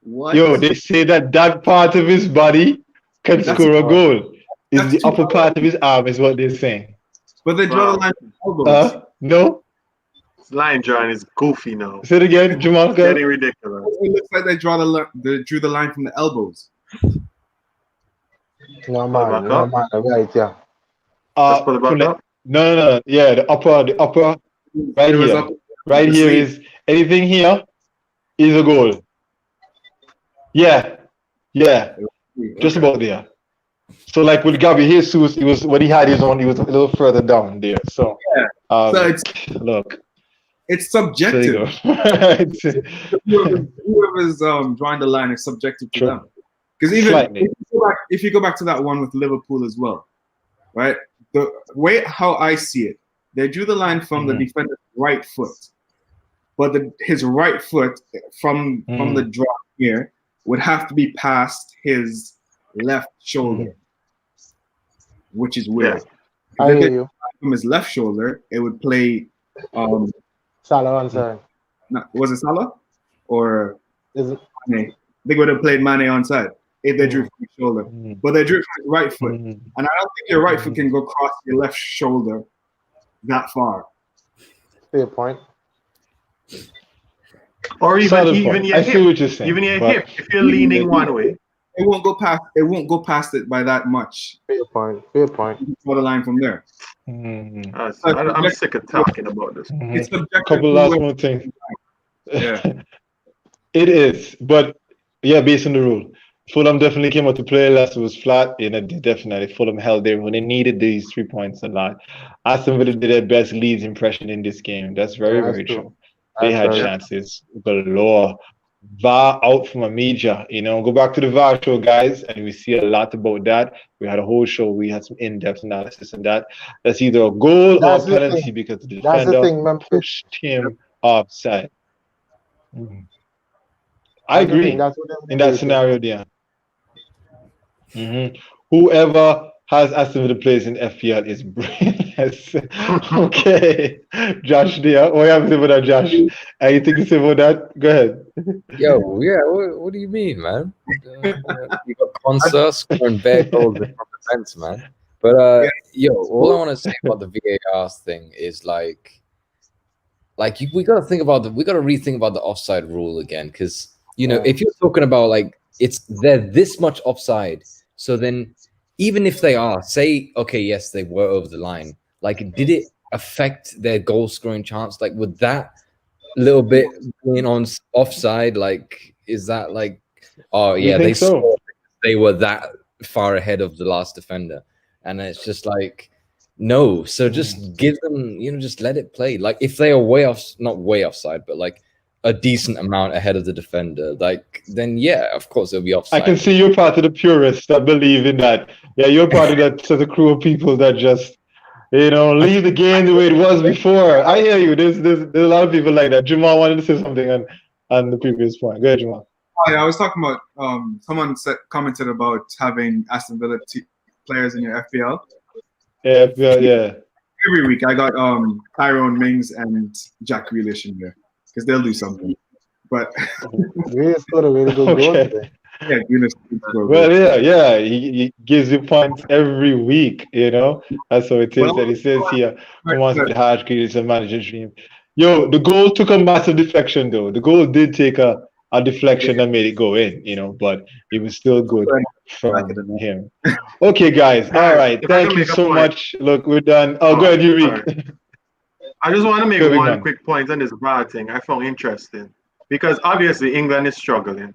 What? Yo, they say that part of his body can score a goal. It's the upper part of his arm, is what they're saying. But they draw the line from elbows. No? Line drawing is goofy now. Say it again, Jamal. It's getting ridiculous. It looks like they drew the line from the elbows. No man, right, yeah. Let's put it back up. No. Yeah, the upper right here. Right here is anything here is a goal. Yeah. Just about there. So like with Gabby Jesus, he was when he had his own, he was a little further down there. So so it's subjective. Whoever's drawing the line is subjective to them. Because even if you go back to that one with Liverpool as well, right? The way how I see it, they drew the line from the defender's right foot, but his right foot from the draw here would have to be past his left shoulder, which is weird. I hear you. From his left shoulder, it would play. Salah onside. Was it Salah or is it? Mane? They would have played Mane onside if they drew from his shoulder, but they drew from his right foot, and I don't think your right foot can go across your left shoulder that far. Fair point. Or even your I see what you're saying. Even your hip, if you're leaning one way. It won't go past it by that much. Fair point. You can draw the line from there. I'm sick of talking about this. It's subjective. Couple last more things. Yeah. It is, but based on the rule, Fulham definitely came out to play. Leicester was flat. Definitely Fulham held there when they needed these 3 points a lot. Aston Villa did their best Leeds impression in this game. That's very true. They had chances galore. VAR out from a major. Go back to the VAR show, guys, and we see a lot about that. We had a whole show. We had some in-depth analysis on that. That's either a goal or a penalty because the defender pushed him offside. I agree in that scenario there. Whoever has Aston Villa players in FPL is brainless. Okay. Josh there. What have to say about that, Josh? Anything to say about that? Go ahead. Yo, yeah, what do you mean, man? You got Conser scoring bare goals from the fence, man. But all I want to say about the VAR thing is like we got to rethink about the offside rule again, because if you're talking about they're this much offside, so then even if they are, say, okay, yes, they were over the line. Did it affect their goal scoring chance? Like, would that little bit being on offside, like, is that like, oh You yeah, think so? they were that far ahead of the last defender, and it's just like, no. So just give them, just let it play. Like, if they are way off, not way offside, but like a decent amount ahead of the defender, like, then yeah, of course it'll be offside. I can see you're part of the purists that believe in that. Yeah, you're part of that sort of crew of people that just, leave the game the way it was before. I hear you. There's a lot of people like that. Jamal wanted to say something on the previous point. Go ahead, Jamal. Oh, yeah, I was talking about someone commented about having Aston Villa players in your FPL. Yeah. Every week I got Tyrone Mings and Jack Grealish in there because they'll do something. But Grealish scored a really good goal today. Yeah, Grealish. Well, yeah. He gives you points every week. That's how it is. And he says here, who wants to be the harsh Grealish a manager's dream? Yo, the goal took a massive deflection though. The goal did take a deflection that made it go in. But it was still good from him. Okay, guys. All right. Thank you so much. Look, we're done. Oh, go ahead, you read. I just want to make one quick point on this VAR thing I found interesting because obviously England is struggling.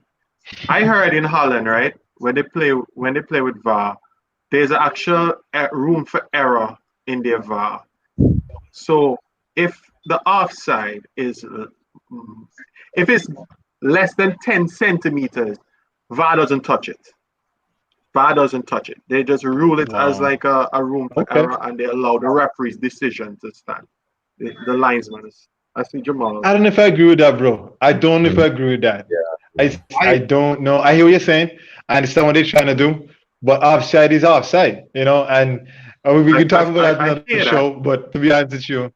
I heard in Holland, right, when they play with VAR, there's an actual room for error in their VAR. So if the offside is, if it's less than 10 centimeters, VAR doesn't touch it. VAR doesn't touch it. They just rule it as like a room for error, and they allow the referee's decision to stand. The linesman's. I see Jamal. I don't know if I agree with that, bro. I don't know if I agree with that. Yeah. I don't know. I hear what you're saying. I understand what they're trying to do, but offside is offside, and we can talk about that on the show, but to be honest with you,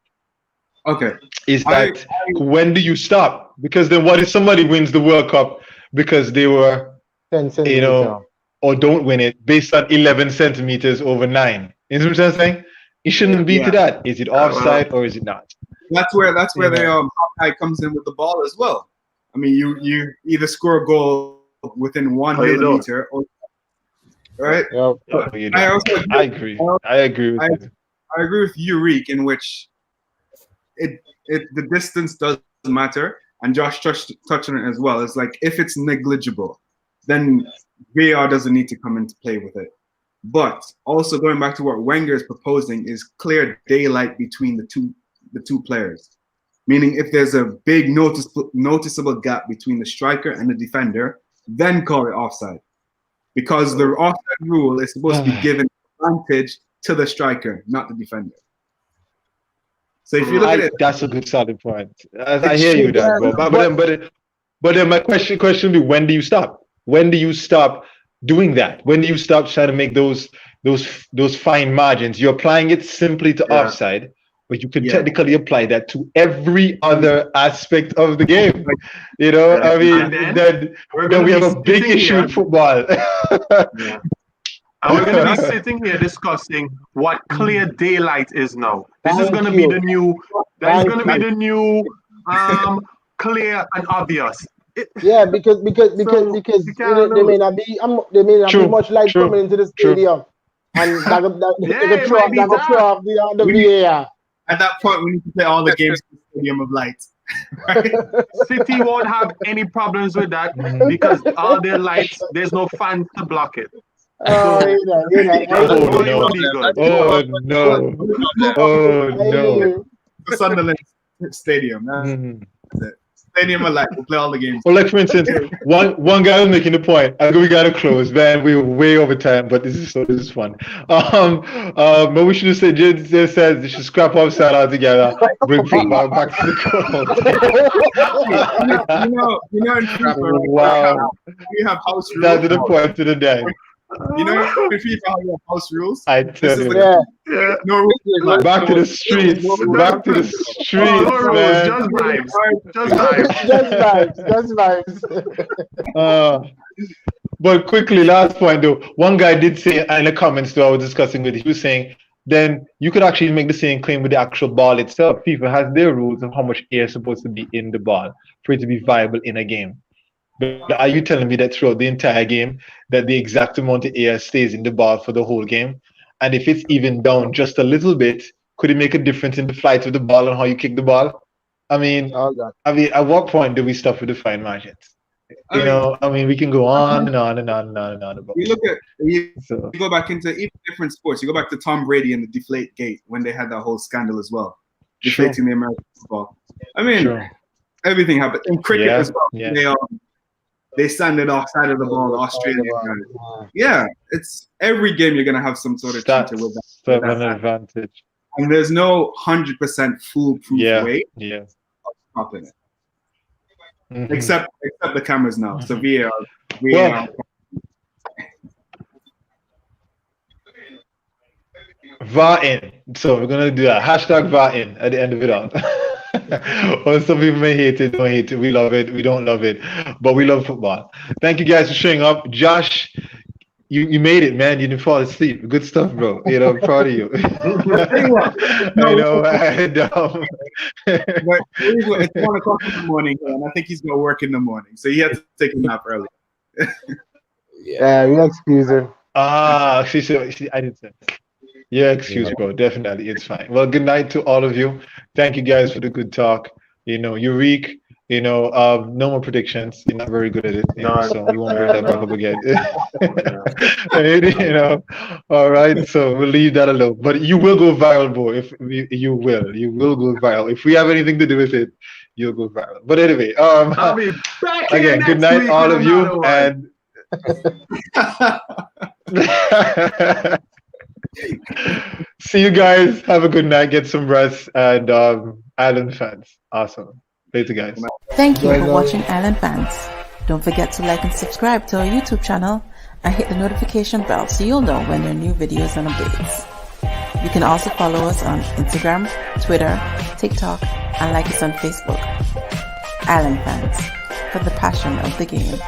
is that when do you stop? Because then what if somebody wins the World Cup because they were, 10 centimeters. or don't win it based on 11 centimeters over 9? You know what I'm saying? It shouldn't be to that. Is it offside or is it not? That's where the guy comes in with the ball as well. I mean, you either score a goal within 1 millimeter, or right. I agree. I agree with you. I agree with you, Reek, in which the distance does matter, and Josh touched on it as well. It's like if it's negligible, then VAR doesn't need to come into play with it. But also going back to what Wenger is proposing is clear daylight between the two players. Meaning if there's a big noticeable gap between the striker and the defender, then call it offside. Because the offside rule is supposed to be given advantage to the striker, not the defender. So if you look at it, that's a good solid point. I hear you there, but then my question would be, when do you stop? When do you stop doing that? When do you stop trying to make those fine margins? You're applying it simply to offside, but you can technically apply that to every other aspect of the game. I mean, then we have a big issue in football. And we're going to be sitting here discussing what clear daylight is now. This is going to be the new. That is going to be the new clear and obvious. Yeah, because they may not be much light coming into the stadium, and that could throw off the VAR. At that point, we need to play all the games in the stadium of lights. Right? City won't have any problems with that because all their lights, there's no fans to block it. Oh no! The Sunderland Stadium. That's it. Stadium of light. We'll play all the games. Well, like for instance, one guy was making the point. I think we gotta close, man. We're way over time, but this is fun. But we should have said just says they should scrap offside altogether, bring football back to the goal. Wow. We have house rules. That's the point to the day. In FIFA, how you have house rules? I tell you. No rules. Back to the streets. Back to the streets, man. Just vibes. But quickly, last point though. One guy did say in the comments though I was discussing with, he was saying, then you could actually make the same claim with the actual ball itself. FIFA has their rules of how much air is supposed to be in the ball for it to be viable in a game. But are you telling me that throughout the entire game that the exact amount of air stays in the ball for the whole game? And if it's even down just a little bit, Could it make a difference in the flight of the ball and how you kick the ball? I mean, at what point do we stop with the fine margins? We can go on and on and on and on and on about it. You go back into even different sports. You go back to Tom Brady and the Deflate Gate when they had that whole scandal as well, deflating the American football. I mean, everything happened in cricket as well. Yeah. They sanded offside of the ball, the Australian guys. Yeah, it's every game you're gonna have some sort of cheater with that. An advantage. And there's no 100% foolproof way of stopping it. Mm-hmm. Except the cameras now. So VAR. VAR in. So we're gonna do a hashtag VAR in at the end of it all. Or some people may hate it, don't hate it. We love it, we don't love it, but we love football. Thank you guys for showing up. Josh, you made it, man. You didn't fall asleep. Good stuff, bro. I'm proud of you. I know. But it's 1 o'clock in the morning, and I think he's gonna work in the morning, so he had to take a nap early. We excuse him. See, I didn't say. Yeah, excuse me, bro. Definitely, it's fine. Well, good night to all of you. Thank you guys for the good talk. Eureka. No more predictions. You're not very good at it, so we won't bring that back up again. All right. So we'll leave that alone. But you will go viral, bro. You will go viral. If we have anything to do with it, you'll go viral. But anyway, I'll be back again. Good night, all of you, and. See you guys. Have a good night. Get some rest. And Island fans, awesome. Later, guys. Thank you for watching Island Fans. Don't forget to like and subscribe to our YouTube channel and hit the notification bell so you'll know when there are new videos and updates. You can also follow us on Instagram, Twitter, TikTok, and like us on Facebook. Island Fans, for the passion of the game.